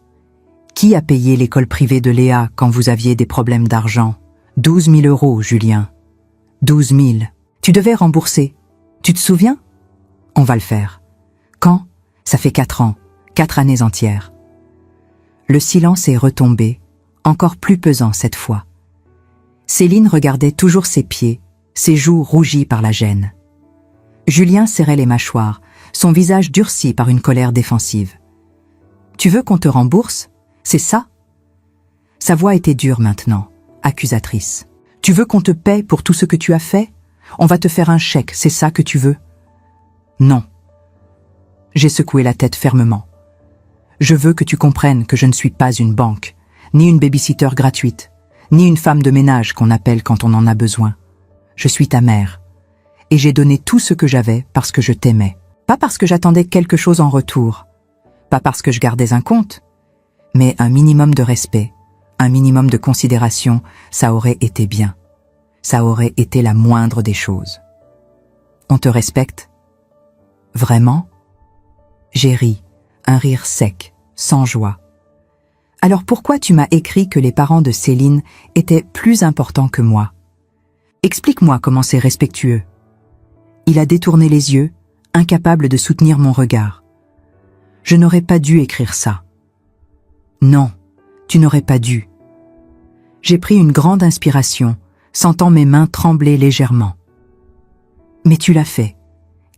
Speaker 1: Qui a payé l'école privée de Léa quand vous aviez des problèmes d'argent? 12 000 euros, Julien. 12 000. Tu devais rembourser. Tu te souviens? On va le faire. Quand? Ça fait 4 ans. 4 années entières. Le silence est retombé, encore plus pesant cette fois. Céline regardait toujours ses pieds, ses joues rougies par la gêne. Julien serrait les mâchoires, son visage durci par une colère défensive. Tu veux qu'on te rembourse? C'est ça? Sa voix était dure maintenant, accusatrice. Tu veux qu'on te paie pour tout ce que tu as fait? On va te faire un chèque, c'est ça que tu veux? Non. J'ai secoué la tête fermement. Je veux que tu comprennes que je ne suis pas une banque, ni une babysitter gratuite, ni une femme de ménage qu'on appelle quand on en a besoin. Je suis ta mère. Et j'ai donné tout ce que j'avais parce que je t'aimais. Pas parce que j'attendais quelque chose en retour. Pas parce que je gardais un compte. Mais un minimum de respect, un minimum de considération, ça aurait été bien. Ça aurait été la moindre des choses. On te respecte? Vraiment? J'ai ri, un rire sec, sans joie. Alors pourquoi tu m'as écrit que les parents de Céline étaient plus importants que moi? Explique-moi comment c'est respectueux. Il a détourné les yeux, incapable de soutenir mon regard. Je n'aurais pas dû écrire ça. Non, tu n'aurais pas dû. J'ai pris une grande inspiration, sentant mes mains trembler légèrement. Mais tu l'as fait.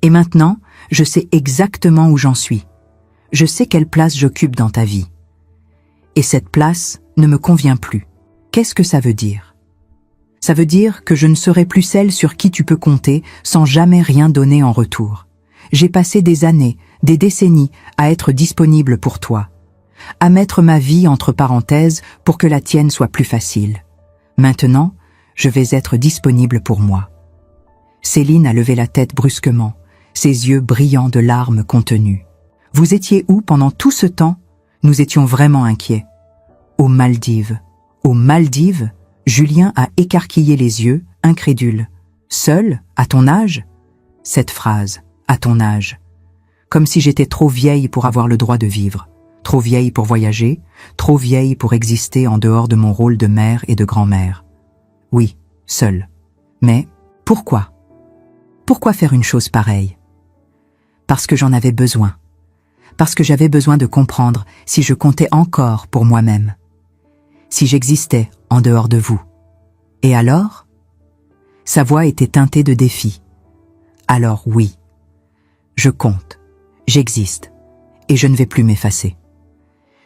Speaker 1: Et maintenant, je sais exactement où j'en suis. Je sais quelle place j'occupe dans ta vie. Et cette place ne me convient plus. Qu'est-ce que ça veut dire? Ça veut dire que je ne serai plus celle sur qui tu peux compter sans jamais rien donner en retour. J'ai passé des années, des décennies à être disponible pour toi, à mettre ma vie entre parenthèses pour que la tienne soit plus facile. Maintenant, je vais être disponible pour moi. Céline a levé la tête brusquement, ses yeux brillants de larmes contenues. Vous étiez où pendant tout ce temps? Nous étions vraiment inquiets. Aux Maldives. Aux Maldives? Julien a écarquillé les yeux, incrédule. Seul, à ton âge? Cette phrase, à ton âge. Comme si j'étais trop vieille pour avoir le droit de vivre. Trop vieille pour voyager, trop vieille pour exister en dehors de mon rôle de mère et de grand-mère. Oui, seule. Mais pourquoi? Pourquoi faire une chose pareille? Parce que j'en avais besoin. Parce que j'avais besoin de comprendre si je comptais encore pour moi-même. Si j'existais en dehors de vous. Et alors? Sa voix était teintée de défi. Alors oui, je compte, j'existe, et je ne vais plus m'effacer.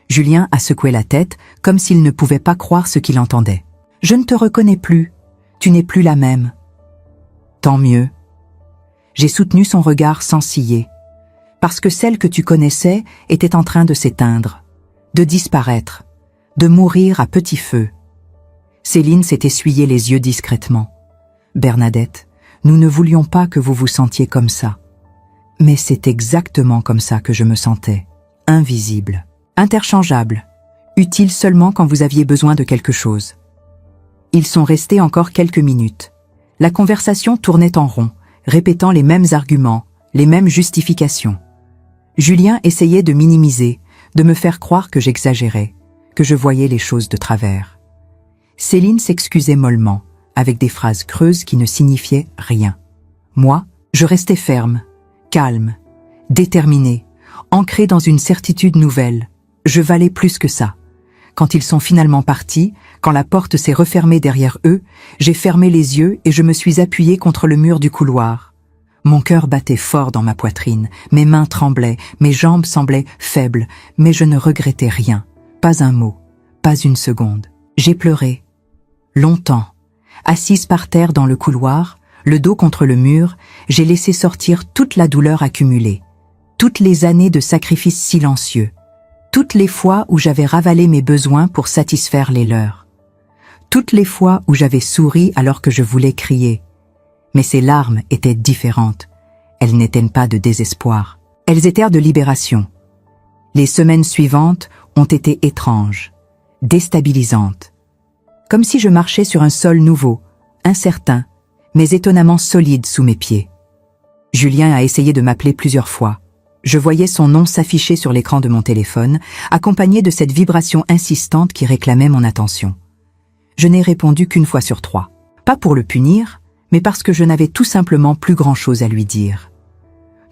Speaker 1: Julien a secoué la tête comme s'il ne pouvait pas croire ce qu'il entendait. Je ne te reconnais plus, tu n'es plus la même. Tant mieux. J'ai soutenu son regard sans ciller, parce que celle que tu connaissais était en train de s'éteindre, de disparaître, de mourir à petit feu. Céline s'est essuyé les yeux discrètement. Bernadette, nous ne voulions pas que vous vous sentiez comme ça. Mais c'est exactement comme ça que je me sentais, invisible, interchangeable, utile seulement quand vous aviez besoin de quelque chose. Ils sont restés encore quelques minutes. La conversation tournait en rond, répétant les mêmes arguments, les mêmes justifications. Julien essayait de minimiser, de me faire croire que j'exagérais, que je voyais les choses de travers. Céline s'excusait mollement, avec des phrases creuses qui ne signifiaient rien. Moi, je restais ferme, calme, déterminée, ancrée dans une certitude nouvelle. Je valais plus que ça. Quand ils sont finalement partis, quand la porte s'est refermée derrière eux, j'ai fermé les yeux et je me suis appuyée contre le mur du couloir. Mon cœur battait fort dans ma poitrine, mes mains tremblaient, mes jambes semblaient faibles, mais je ne regrettais rien, pas un mot, pas une seconde. J'ai pleuré, longtemps. Assise par terre dans le couloir, le dos contre le mur, j'ai laissé sortir toute la douleur accumulée, toutes les années de sacrifices silencieux, toutes les fois où j'avais ravalé mes besoins pour satisfaire les leurs, toutes les fois où j'avais souri alors que je voulais crier. Mais ces larmes étaient différentes. Elles n'étaient pas de désespoir. Elles étaient de libération. Les semaines suivantes ont été étranges, déstabilisantes. Comme si je marchais sur un sol nouveau, incertain, mais étonnamment solide sous mes pieds. Julien a essayé de m'appeler plusieurs fois. Je voyais son nom s'afficher sur l'écran de mon téléphone, accompagné de cette vibration insistante qui réclamait mon attention. Je n'ai répondu qu'une fois sur 3. Pas pour le punir, mais parce que je n'avais tout simplement plus grand-chose à lui dire.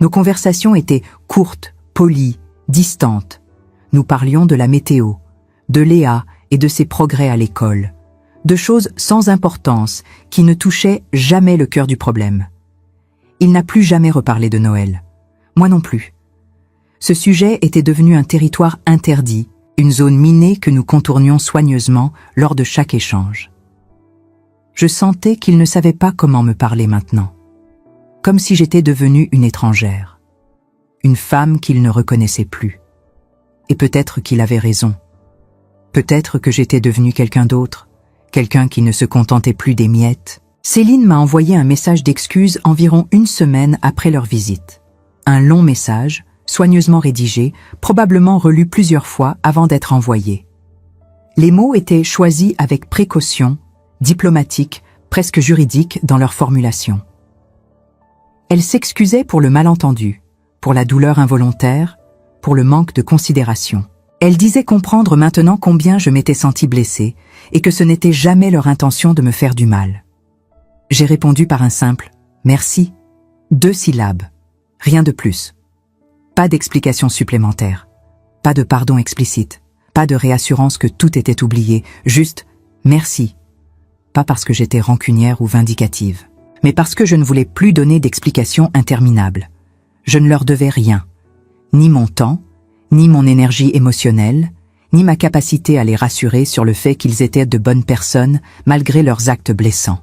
Speaker 1: Nos conversations étaient courtes, polies, distantes. Nous parlions de la météo, de Léa et de ses progrès à l'école, de choses sans importance qui ne touchaient jamais le cœur du problème. Il n'a plus jamais reparlé de Noël. Moi non plus. Ce sujet était devenu un territoire interdit, une zone minée que nous contournions soigneusement lors de chaque échange. Je sentais qu'il ne savait pas comment me parler maintenant, comme si j'étais devenue une étrangère, une femme qu'il ne reconnaissait plus. Et peut-être qu'il avait raison. Peut-être que j'étais devenue quelqu'un d'autre, quelqu'un qui ne se contentait plus des miettes. Céline m'a envoyé un message d'excuse environ une semaine après leur visite. Un long message, soigneusement rédigé, probablement relu plusieurs fois avant d'être envoyé. Les mots étaient choisis avec précaution, diplomatiques, presque juridiques dans leur formulation. Elle s'excusait pour le malentendu, pour la douleur involontaire, pour le manque de considération. Elle disait comprendre maintenant combien je m'étais sentie blessée et que ce n'était jamais leur intention de me faire du mal. J'ai répondu par un simple « merci », 2 syllabes, rien de plus. Pas d'explication supplémentaire, pas de pardon explicite, pas de réassurance que tout était oublié, juste « merci ». Pas parce que j'étais rancunière ou vindicative, mais parce que je ne voulais plus donner d'explications interminables. Je ne leur devais rien, ni mon temps, ni mon énergie émotionnelle, ni ma capacité à les rassurer sur le fait qu'ils étaient de bonnes personnes malgré leurs actes blessants.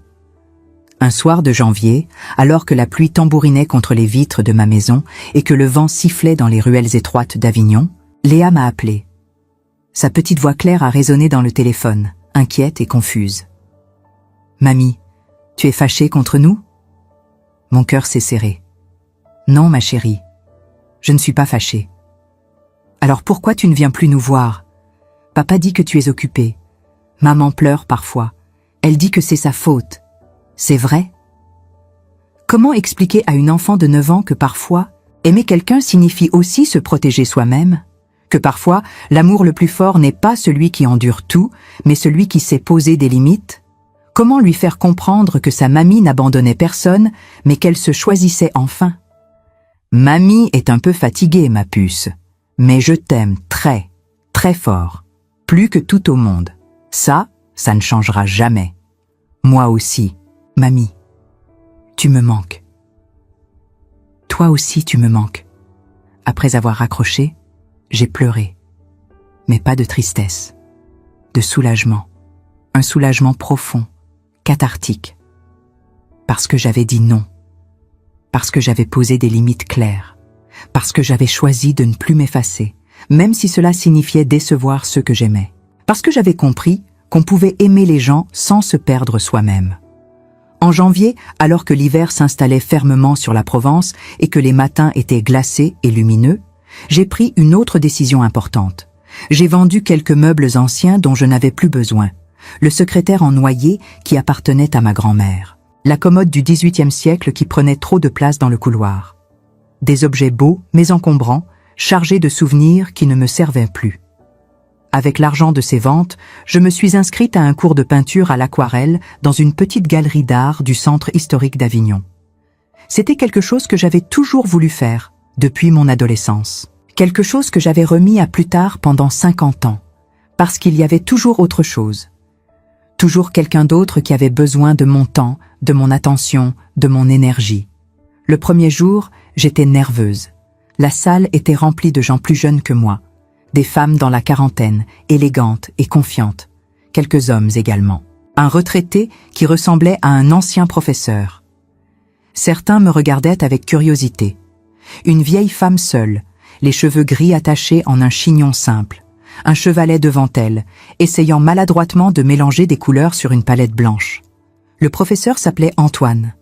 Speaker 1: Un soir de janvier, alors que la pluie tambourinait contre les vitres de ma maison et que le vent sifflait dans les ruelles étroites d'Avignon, Léa m'a appelée. Sa petite voix claire a résonné dans le téléphone, inquiète et confuse. « Mamie, tu es fâchée contre nous ?» Mon cœur s'est serré. « Non, ma chérie, je ne suis pas fâchée. »« Alors pourquoi tu ne viens plus nous voir ? Papa dit que tu es occupée. Maman pleure parfois. Elle dit que c'est sa faute. C'est vrai ? Comment expliquer à une enfant de 9 ans que parfois, aimer quelqu'un signifie aussi se protéger soi-même ? Que parfois, l'amour le plus fort n'est pas celui qui endure tout, mais celui qui sait poser des limites? Comment lui faire comprendre que sa mamie n'abandonnait personne, mais qu'elle se choisissait enfin? Mamie est un peu fatiguée, ma puce, mais je t'aime très, très fort, plus que tout au monde. Ça ne changera jamais. Moi aussi, mamie, tu me manques. Toi aussi, tu me manques. Après avoir raccroché, j'ai pleuré, mais pas de tristesse, de soulagement, un soulagement profond, cathartique, parce que j'avais dit non, parce que j'avais posé des limites claires, parce que j'avais choisi de ne plus m'effacer, même si cela signifiait décevoir ceux que j'aimais, parce que j'avais compris qu'on pouvait aimer les gens sans se perdre soi-même. En janvier, alors que l'hiver s'installait fermement sur la Provence et que les matins étaient glacés et lumineux, j'ai pris une autre décision importante. J'ai vendu quelques meubles anciens dont je n'avais plus besoin. Le secrétaire en noyer qui appartenait à ma grand-mère. La commode du XVIIIe siècle qui prenait trop de place dans le couloir. Des objets beaux mais encombrants, chargés de souvenirs qui ne me servaient plus. Avec l'argent de ces ventes, je me suis inscrite à un cours de peinture à l'aquarelle dans une petite galerie d'art du centre historique d'Avignon. C'était quelque chose que j'avais toujours voulu faire, depuis mon adolescence. Quelque chose que j'avais remis à plus tard pendant 50 ans, parce qu'il y avait toujours autre chose. Toujours quelqu'un d'autre qui avait besoin de mon temps, de mon attention, de mon énergie. Le premier jour, j'étais nerveuse. La salle était remplie de gens plus jeunes que moi. Des femmes dans la quarantaine, élégantes et confiantes. Quelques hommes également. Un retraité qui ressemblait à un ancien professeur. Certains me regardaient avec curiosité. Une vieille femme seule, les cheveux gris attachés en un chignon simple, un chevalet devant elle, essayant maladroitement de mélanger des couleurs sur une palette blanche. Le professeur s'appelait Antoine,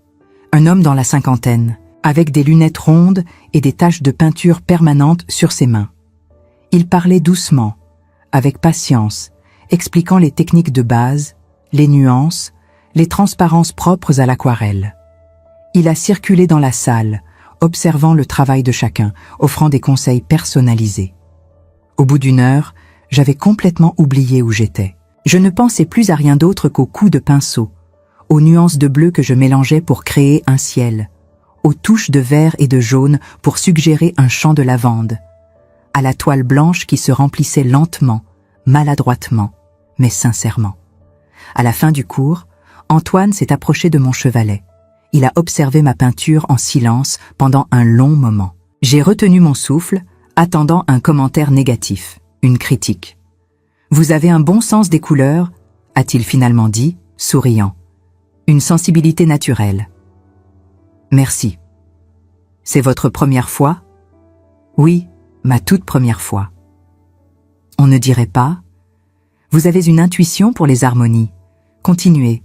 Speaker 1: un homme dans la cinquantaine, avec des lunettes rondes et des taches de peinture permanentes sur ses mains. Il parlait doucement, avec patience, expliquant les techniques de base, les nuances, les transparences propres à l'aquarelle. Il a circulé dans la salle, observant le travail de chacun, offrant des conseils personnalisés. Au bout d'une heure, j'avais complètement oublié où j'étais. Je ne pensais plus à rien d'autre qu'aux coups de pinceau, aux nuances de bleu que je mélangeais pour créer un ciel, aux touches de vert et de jaune pour suggérer un champ de lavande, à la toile blanche qui se remplissait lentement, maladroitement, mais sincèrement. À la fin du cours, Antoine s'est approché de mon chevalet. Il a observé ma peinture en silence pendant un long moment. J'ai retenu mon souffle, attendant un commentaire négatif, une critique. « Vous avez un bon sens des couleurs », a-t-il finalement dit, souriant. « Une sensibilité naturelle. »« Merci. »« C'est votre première fois ?»« Oui, ma toute première fois. »« On ne dirait pas ?»« Vous avez une intuition pour les harmonies. Continuez,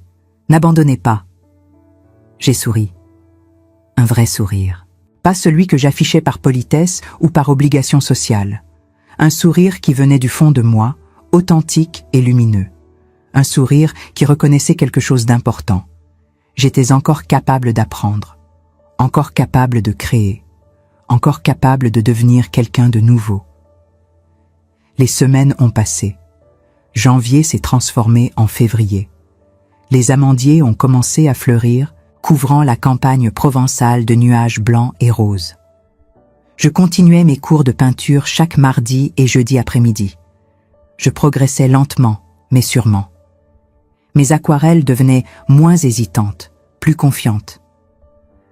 Speaker 1: n'abandonnez pas. » J'ai souri. Un vrai sourire. Pas celui que j'affichais par politesse ou par obligation sociale. Un sourire qui venait du fond de moi, authentique et lumineux. Un sourire qui reconnaissait quelque chose d'important. J'étais encore capable d'apprendre, encore capable de créer, encore capable de devenir quelqu'un de nouveau. Les semaines ont passé. Janvier s'est transformé en février. Les amandiers ont commencé à fleurir, couvrant la campagne provençale de nuages blancs et roses. Je continuais mes cours de peinture chaque mardi et jeudi après-midi. Je progressais lentement, mais sûrement. Mes aquarelles devenaient moins hésitantes, plus confiantes.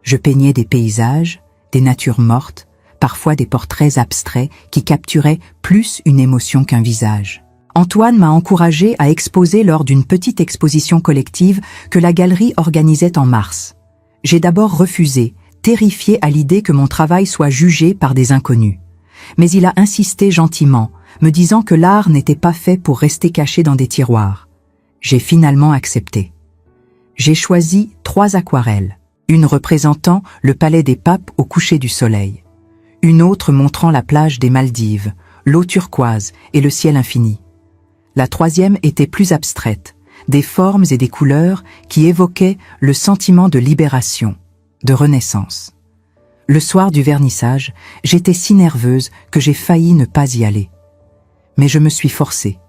Speaker 1: Je peignais des paysages, des natures mortes, parfois des portraits abstraits qui capturaient plus une émotion qu'un visage. Antoine m'a encouragé à exposer lors d'une petite exposition collective que la galerie organisait en mars. J'ai d'abord refusé, terrifié à l'idée que mon travail soit jugé par des inconnus. Mais il a insisté gentiment, me disant que l'art n'était pas fait pour rester caché dans des tiroirs. J'ai finalement accepté. J'ai choisi 3 aquarelles, une représentant le palais des papes au coucher du soleil, une autre montrant la plage des Maldives, l'eau turquoise et le ciel infini. La 3e était plus abstraite, des formes et des couleurs qui évoquaient le sentiment de libération, de renaissance. Le soir du vernissage, j'étais si nerveuse que j'ai failli ne pas y aller. mais je me suis forcée.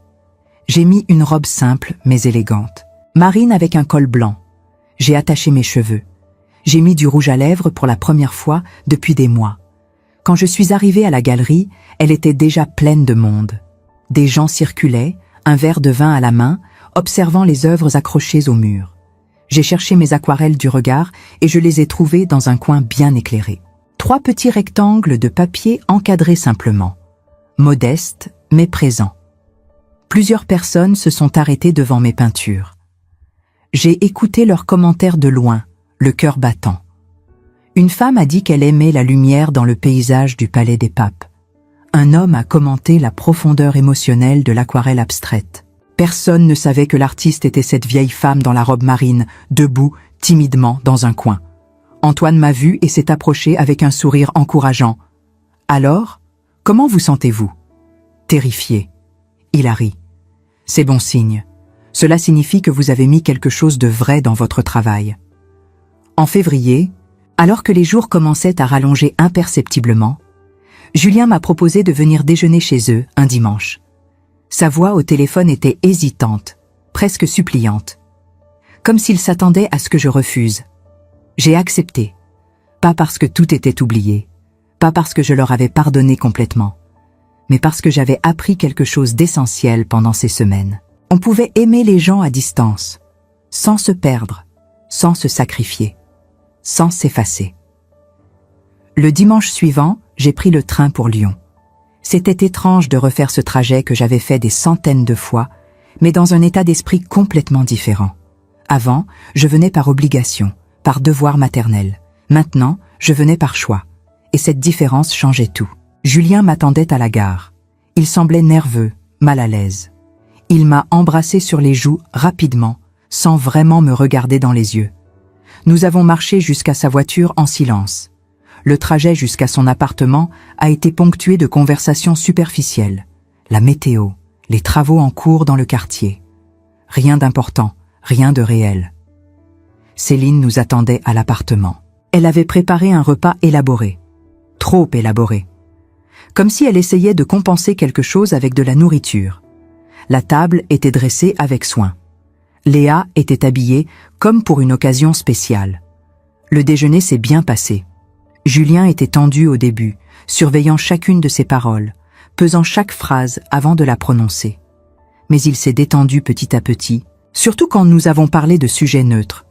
Speaker 1: J'ai mis une robe simple mais élégante, marine avec un col blanc. J'ai attaché mes cheveux. J'ai mis du rouge à lèvres pour la première fois depuis des mois. Quand je suis arrivée à la galerie, elle était déjà pleine de monde. Des gens circulaient, un verre de vin à la main, observant les œuvres accrochées au mur. J'ai cherché mes aquarelles du regard et je les ai trouvées dans un coin bien éclairé. 3 petits rectangles de papier encadrés simplement. Modestes, mais présents. Plusieurs personnes se sont arrêtées devant mes peintures. J'ai écouté leurs commentaires de loin, le cœur battant. Une femme a dit qu'elle aimait la lumière dans le paysage du Palais des Papes. Un homme a commenté la profondeur émotionnelle de l'aquarelle abstraite. Personne ne savait que l'artiste était cette vieille femme dans la robe marine, debout, timidement, dans un coin. Antoine m'a vu et s'est approché avec un sourire encourageant. « Alors, comment vous sentez-vous » ? Terrifié. Il a ri. « C'est bon signe. Cela signifie que vous avez mis quelque chose de vrai dans votre travail. » En février, alors que les jours commençaient à rallonger imperceptiblement, Julien m'a proposé de venir déjeuner chez eux un dimanche. Sa voix au téléphone était hésitante, presque suppliante. Comme s'il s'attendait à ce que je refuse. J'ai accepté. Pas parce que tout était oublié, pas parce que je leur avais pardonné complètement, mais parce que j'avais appris quelque chose d'essentiel pendant ces semaines. On pouvait aimer les gens à distance, sans se perdre, sans se sacrifier, sans s'effacer. Le dimanche suivant, j'ai pris le train pour Lyon. C'était étrange de refaire ce trajet que j'avais fait des centaines de fois, mais dans un état d'esprit complètement différent. Avant, je venais par obligation, par devoir maternel. Maintenant, je venais par choix. Et cette différence changeait tout. Julien m'attendait à la gare. Il semblait nerveux, mal à l'aise. Il m'a embrassé sur les joues rapidement, sans vraiment me regarder dans les yeux. Nous avons marché jusqu'à sa voiture en silence. Le trajet jusqu'à son appartement a été ponctué de conversations superficielles. La météo, les travaux en cours dans le quartier. Rien d'important, rien de réel. Céline nous attendait à l'appartement. Elle avait préparé un repas élaboré. Trop élaboré. Comme si elle essayait de compenser quelque chose avec de la nourriture. La table était dressée avec soin. Léa était habillée comme pour une occasion spéciale. Le déjeuner s'est bien passé. Julien était tendu au début, surveillant chacune de ses paroles, pesant chaque phrase avant de la prononcer. Mais il s'est détendu petit à petit, surtout quand nous avons parlé de sujets neutres.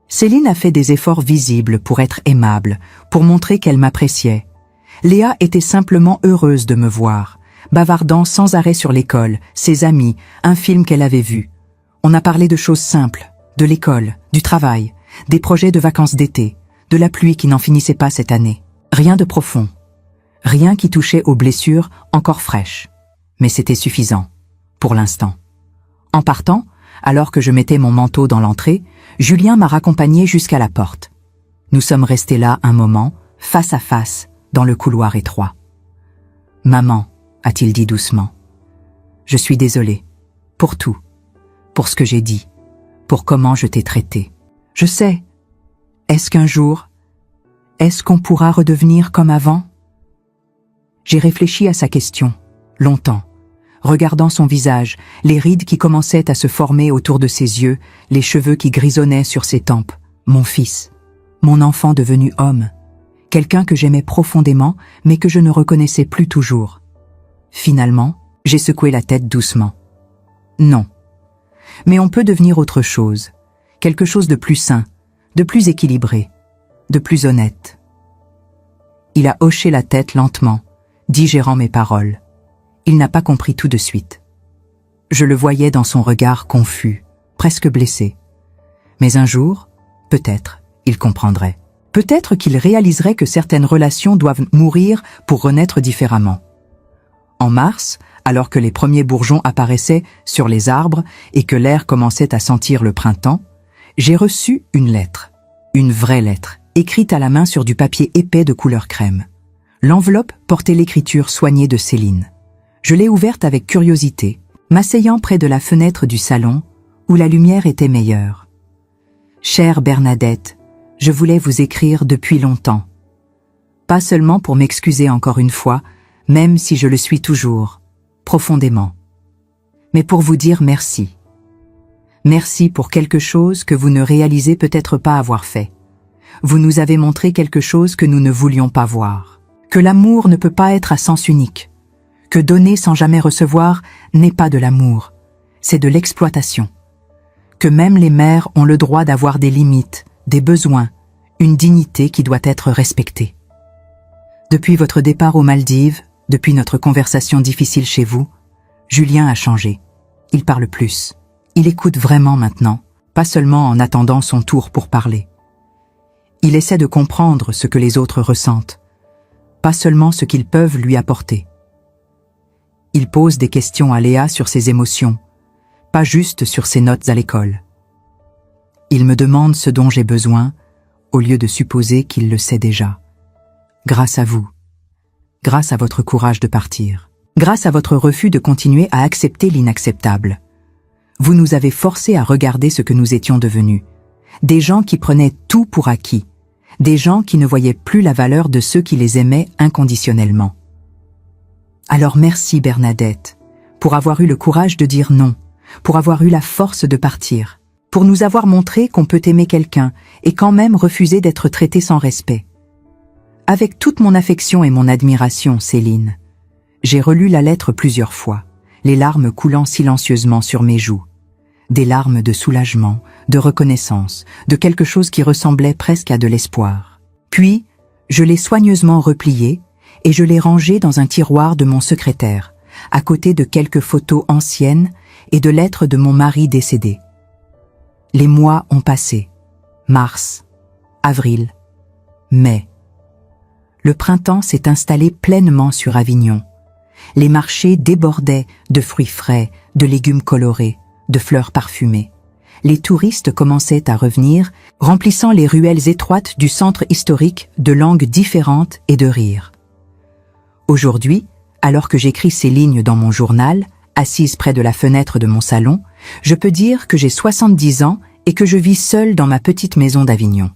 Speaker 1: Céline a fait des efforts visibles pour être aimable, pour montrer qu'elle m'appréciait. Léa était simplement heureuse de me voir, bavardant sans arrêt sur l'école, ses amis, un film qu'elle avait vu. On a parlé de choses simples, de l'école, du travail, des projets de vacances d'été, de la pluie qui n'en finissait pas cette année. Rien de profond. Rien qui touchait aux blessures encore fraîches. Mais c'était suffisant, pour l'instant. En partant, alors que je mettais mon manteau dans l'entrée, Julien m'a raccompagné jusqu'à la porte. Nous sommes restés là un moment, face à face, dans le couloir étroit. « Maman », a-t-il dit doucement, « je suis désolé. Pour tout. Pour ce que j'ai dit. Pour comment je t'ai traité. Je sais. Est-ce qu'un jour, est-ce qu'on pourra redevenir comme avant ?» J'ai réfléchi à sa question, longtemps, regardant son visage, les rides qui commençaient à se former autour de ses yeux, les cheveux qui grisonnaient sur ses tempes. Mon fils, mon enfant devenu homme, quelqu'un que j'aimais profondément, mais que je ne reconnaissais plus toujours. Finalement, j'ai secoué la tête doucement. Non. Mais on peut devenir autre chose, quelque chose de plus sain, de plus équilibré, de plus honnête. Il a hoché la tête lentement, digérant mes paroles. Il n'a pas compris tout de suite. Je le voyais dans son regard confus, presque blessé. Mais un jour, peut-être, il comprendrait. Peut-être qu'il réaliserait que certaines relations doivent mourir pour renaître différemment. En mars, alors que les premiers bourgeons apparaissaient sur les arbres et que l'air commençait à sentir le printemps, j'ai reçu une lettre, une vraie lettre, écrite à la main sur du papier épais de couleur crème. L'enveloppe portait l'écriture soignée de Céline. Je l'ai ouverte avec curiosité, m'asseyant près de la fenêtre du salon, où la lumière était meilleure. « Chère Bernadette, je voulais vous écrire depuis longtemps. Pas seulement pour m'excuser encore une fois, même si je le suis toujours, profondément. Mais pour vous dire merci. Merci pour quelque chose que vous ne réalisez peut-être pas avoir fait. Vous nous avez montré quelque chose que nous ne voulions pas voir. Que l'amour ne peut pas être à sens unique. Que donner sans jamais recevoir n'est pas de l'amour, c'est de l'exploitation. Que même les mères ont le droit d'avoir des limites, des besoins, une dignité qui doit être respectée. Depuis votre départ aux Maldives, depuis notre conversation difficile chez vous, Julien a changé. Il parle plus. Il écoute vraiment maintenant, pas seulement en attendant son tour pour parler. Il essaie de comprendre ce que les autres ressentent, pas seulement ce qu'ils peuvent lui apporter. Il pose des questions à Léa sur ses émotions, pas juste sur ses notes à l'école. Il me demande ce dont j'ai besoin, au lieu de supposer qu'il le sait déjà. Grâce à vous, grâce à votre courage de partir, grâce à votre refus de continuer à accepter l'inacceptable. Vous nous avez forcés à regarder ce que nous étions devenus. Des gens qui prenaient tout pour acquis. Des gens qui ne voyaient plus la valeur de ceux qui les aimaient inconditionnellement. Alors merci Bernadette, pour avoir eu le courage de dire non, pour avoir eu la force de partir, pour nous avoir montré qu'on peut aimer quelqu'un et quand même refuser d'être traité sans respect. Avec toute mon affection et mon admiration, Céline, j'ai relu la lettre plusieurs fois, les larmes coulant silencieusement sur mes joues. Des larmes de soulagement, de reconnaissance, de quelque chose qui ressemblait presque à de l'espoir. Puis, je l'ai soigneusement repliée et je l'ai rangée dans un tiroir de mon secrétaire, à côté de quelques photos anciennes et de lettres de mon mari décédé. Les mois ont passé. Mars, avril, mai. Le printemps s'est installé pleinement sur Avignon. Les marchés débordaient de fruits frais, de légumes colorés, de fleurs parfumées. Les touristes commençaient à revenir, remplissant les ruelles étroites du centre historique de langues différentes et de rires. Aujourd'hui, alors que j'écris ces lignes dans mon journal, assise près de la fenêtre de mon salon, je peux dire que j'ai 70 ans et que je vis seule dans ma petite maison d'Avignon.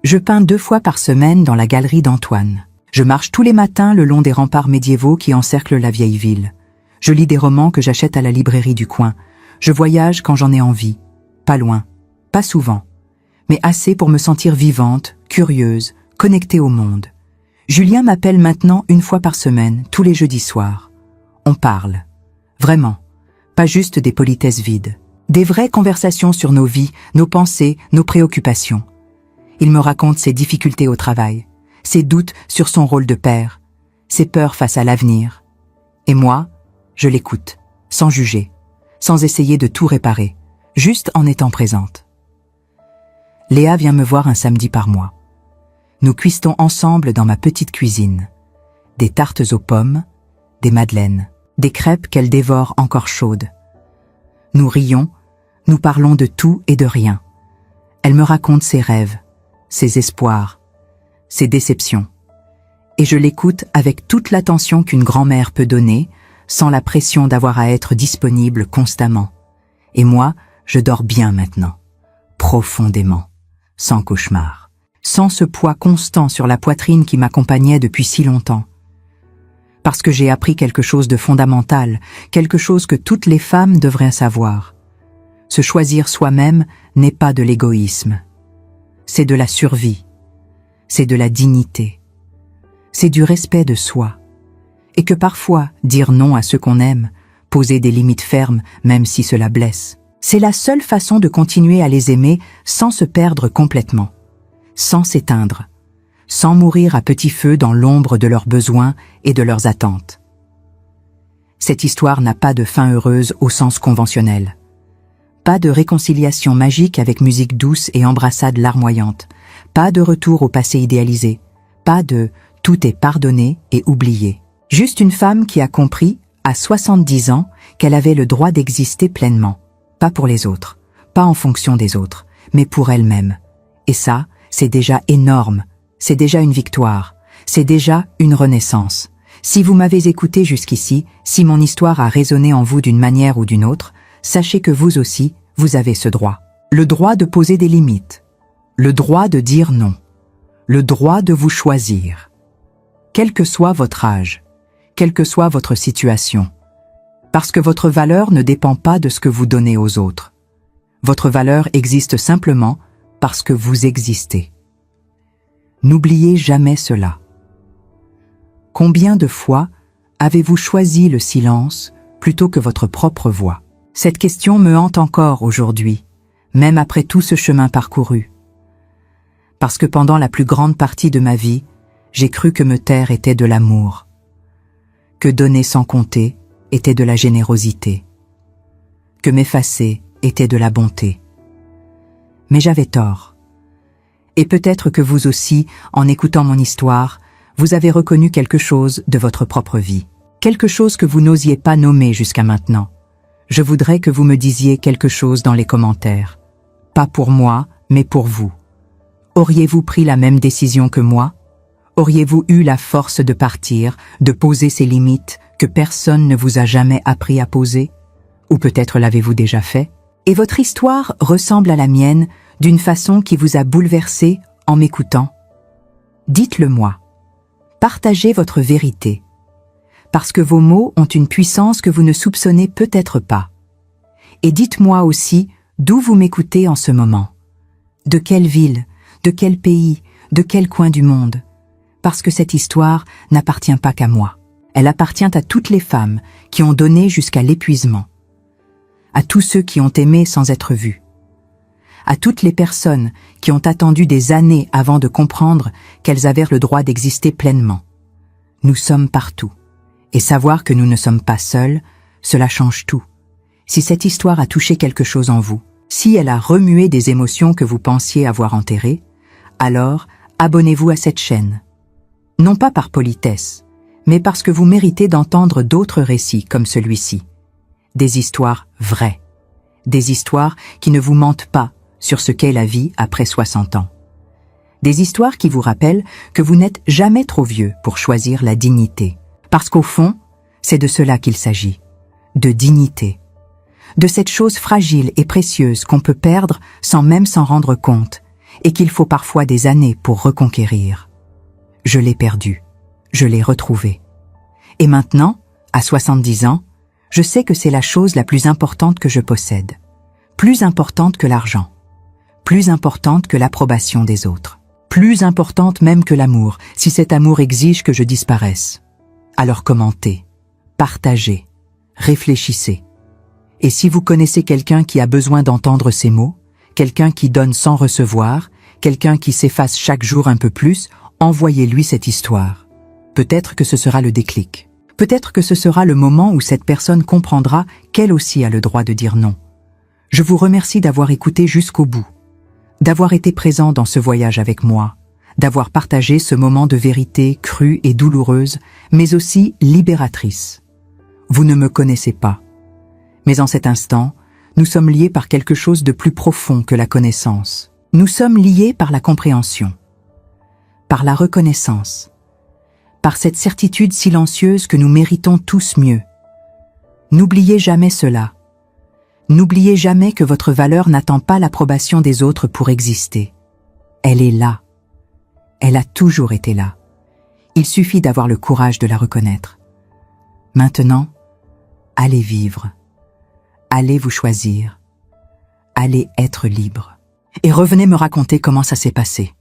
Speaker 1: Je peins 2 fois par semaine dans la galerie d'Antoine. Je marche tous les matins le long des remparts médiévaux qui encerclent la vieille ville. Je lis des romans que j'achète à la librairie du coin. Je voyage quand j'en ai envie. Pas loin, pas souvent, mais assez pour me sentir vivante, curieuse, connectée au monde. Julien m'appelle maintenant 1 fois par semaine, tous les jeudis soirs. On parle. Vraiment. Pas juste des politesses vides. Des vraies conversations sur nos vies, nos pensées, nos préoccupations. Il me raconte ses difficultés au travail, ses doutes sur son rôle de père, ses peurs face à l'avenir. Et moi, je l'écoute, sans juger, sans essayer de tout réparer, juste en étant présente. Léa vient me voir un samedi par mois. Nous cuisons ensemble dans ma petite cuisine. Des tartes aux pommes, des madeleines, des crêpes qu'elle dévore encore chaudes. Nous rions, nous parlons de tout et de rien. Elle me raconte ses rêves, ses espoirs, ses déceptions. Et je l'écoute avec toute l'attention qu'une grand-mère peut donner, sans la pression d'avoir à être disponible constamment. Et moi, je dors bien maintenant, profondément, sans cauchemar, sans ce poids constant sur la poitrine qui m'accompagnait depuis si longtemps. Parce que j'ai appris quelque chose de fondamental, quelque chose que toutes les femmes devraient savoir. Se choisir soi-même n'est pas de l'égoïsme. C'est de la survie. C'est de la dignité. C'est du respect de soi. Et que parfois, dire non à ceux qu'on aime, poser des limites fermes, même si cela blesse, c'est la seule façon de continuer à les aimer sans se perdre complètement, sans s'éteindre, sans mourir à petit feu dans l'ombre de leurs besoins et de leurs attentes. Cette histoire n'a pas de fin heureuse au sens conventionnel. Pas de réconciliation magique avec musique douce et embrassade larmoyante. Pas de retour au passé idéalisé. Pas de « tout est pardonné et oublié ». Juste une femme qui a compris, à 70 ans, qu'elle avait le droit d'exister pleinement. Pas pour les autres, pas en fonction des autres, mais pour elle-même. Et ça, c'est déjà énorme. C'est déjà une victoire. C'est déjà une renaissance. Si vous m'avez écouté jusqu'ici, si mon histoire a résonné en vous d'une manière ou d'une autre, sachez que vous aussi, vous avez ce droit. Le droit de poser des limites. Le droit de dire non. Le droit de vous choisir. Quel que soit votre âge, quelle que soit votre situation, Parce que votre valeur ne dépend pas de ce que vous donnez aux autres. Votre valeur existe simplement parce que vous existez. N'oubliez jamais cela. Combien de fois avez-vous choisi le silence plutôt que votre propre voix? Cette question me hante encore aujourd'hui, même après tout ce chemin parcouru. Parce que pendant la plus grande partie de ma vie, j'ai cru que me taire était de l'amour, que donner sans compter était de la générosité, que m'effacer était de la bonté. Mais j'avais tort. Et peut-être que vous aussi, en écoutant mon histoire, vous avez reconnu quelque chose de votre propre vie, quelque chose que vous n'osiez pas nommer jusqu'à maintenant. Je voudrais que vous me disiez quelque chose dans les commentaires. Pas pour moi, mais pour vous. Auriez-vous pris la même décision que moi? Auriez-vous eu la force de partir, de poser ces limites que personne ne vous a jamais appris à poser? Ou peut-être l'avez-vous déjà fait? Et votre histoire ressemble à la mienne d'une façon qui vous a bouleversé en m'écoutant. Dites-le moi. Partagez votre vérité. Parce que vos mots ont une puissance que vous ne soupçonnez peut-être pas. Et dites-moi aussi d'où vous m'écoutez en ce moment. De quelle ville, de quel pays, de quel coin du monde. Parce que cette histoire n'appartient pas qu'à moi. Elle appartient à toutes les femmes qui ont donné jusqu'à l'épuisement. À tous ceux qui ont aimé sans être vus. À toutes les personnes qui ont attendu des années avant de comprendre qu'elles avaient le droit d'exister pleinement. Nous sommes partout. Et savoir que nous ne sommes pas seuls, cela change tout. Si cette histoire a touché quelque chose en vous, si elle a remué des émotions que vous pensiez avoir enterrées, alors abonnez-vous à cette chaîne. Non pas par politesse, mais parce que vous méritez d'entendre d'autres récits comme celui-ci. Des histoires vraies. Des histoires qui ne vous mentent pas sur ce qu'est la vie après 60 ans. Des histoires qui vous rappellent que vous n'êtes jamais trop vieux pour choisir la dignité. Parce qu'au fond, c'est de cela qu'il s'agit. De dignité. De cette chose fragile et précieuse qu'on peut perdre sans même s'en rendre compte et qu'il faut parfois des années pour reconquérir. Je l'ai perdue. Je l'ai retrouvée. Et maintenant, à 70 ans, je sais que c'est la chose la plus importante que je possède. Plus importante que l'argent. Plus importante que l'approbation des autres. Plus importante même que l'amour, si cet amour exige que je disparaisse. Alors commentez, partagez, réfléchissez. Et si vous connaissez quelqu'un qui a besoin d'entendre ces mots, quelqu'un qui donne sans recevoir, quelqu'un qui s'efface chaque jour un peu plus, envoyez-lui cette histoire. Peut-être que ce sera le déclic. Peut-être que ce sera le moment où cette personne comprendra qu'elle aussi a le droit de dire non. Je vous remercie d'avoir écouté jusqu'au bout, d'avoir été présent dans ce voyage avec moi, d'avoir partagé ce moment de vérité crue et douloureuse, mais aussi libératrice. Vous ne me connaissez pas, mais en cet instant, nous sommes liés par quelque chose de plus profond que la connaissance. Nous sommes liés par la compréhension, par la reconnaissance, par cette certitude silencieuse que nous méritons tous mieux. N'oubliez jamais cela. N'oubliez jamais que votre valeur n'attend pas l'approbation des autres pour exister. Elle est là. Elle a toujours été là. Il suffit d'avoir le courage de la reconnaître. Maintenant, allez vivre. Allez vous choisir. Allez être libre. Et revenez me raconter comment ça s'est passé.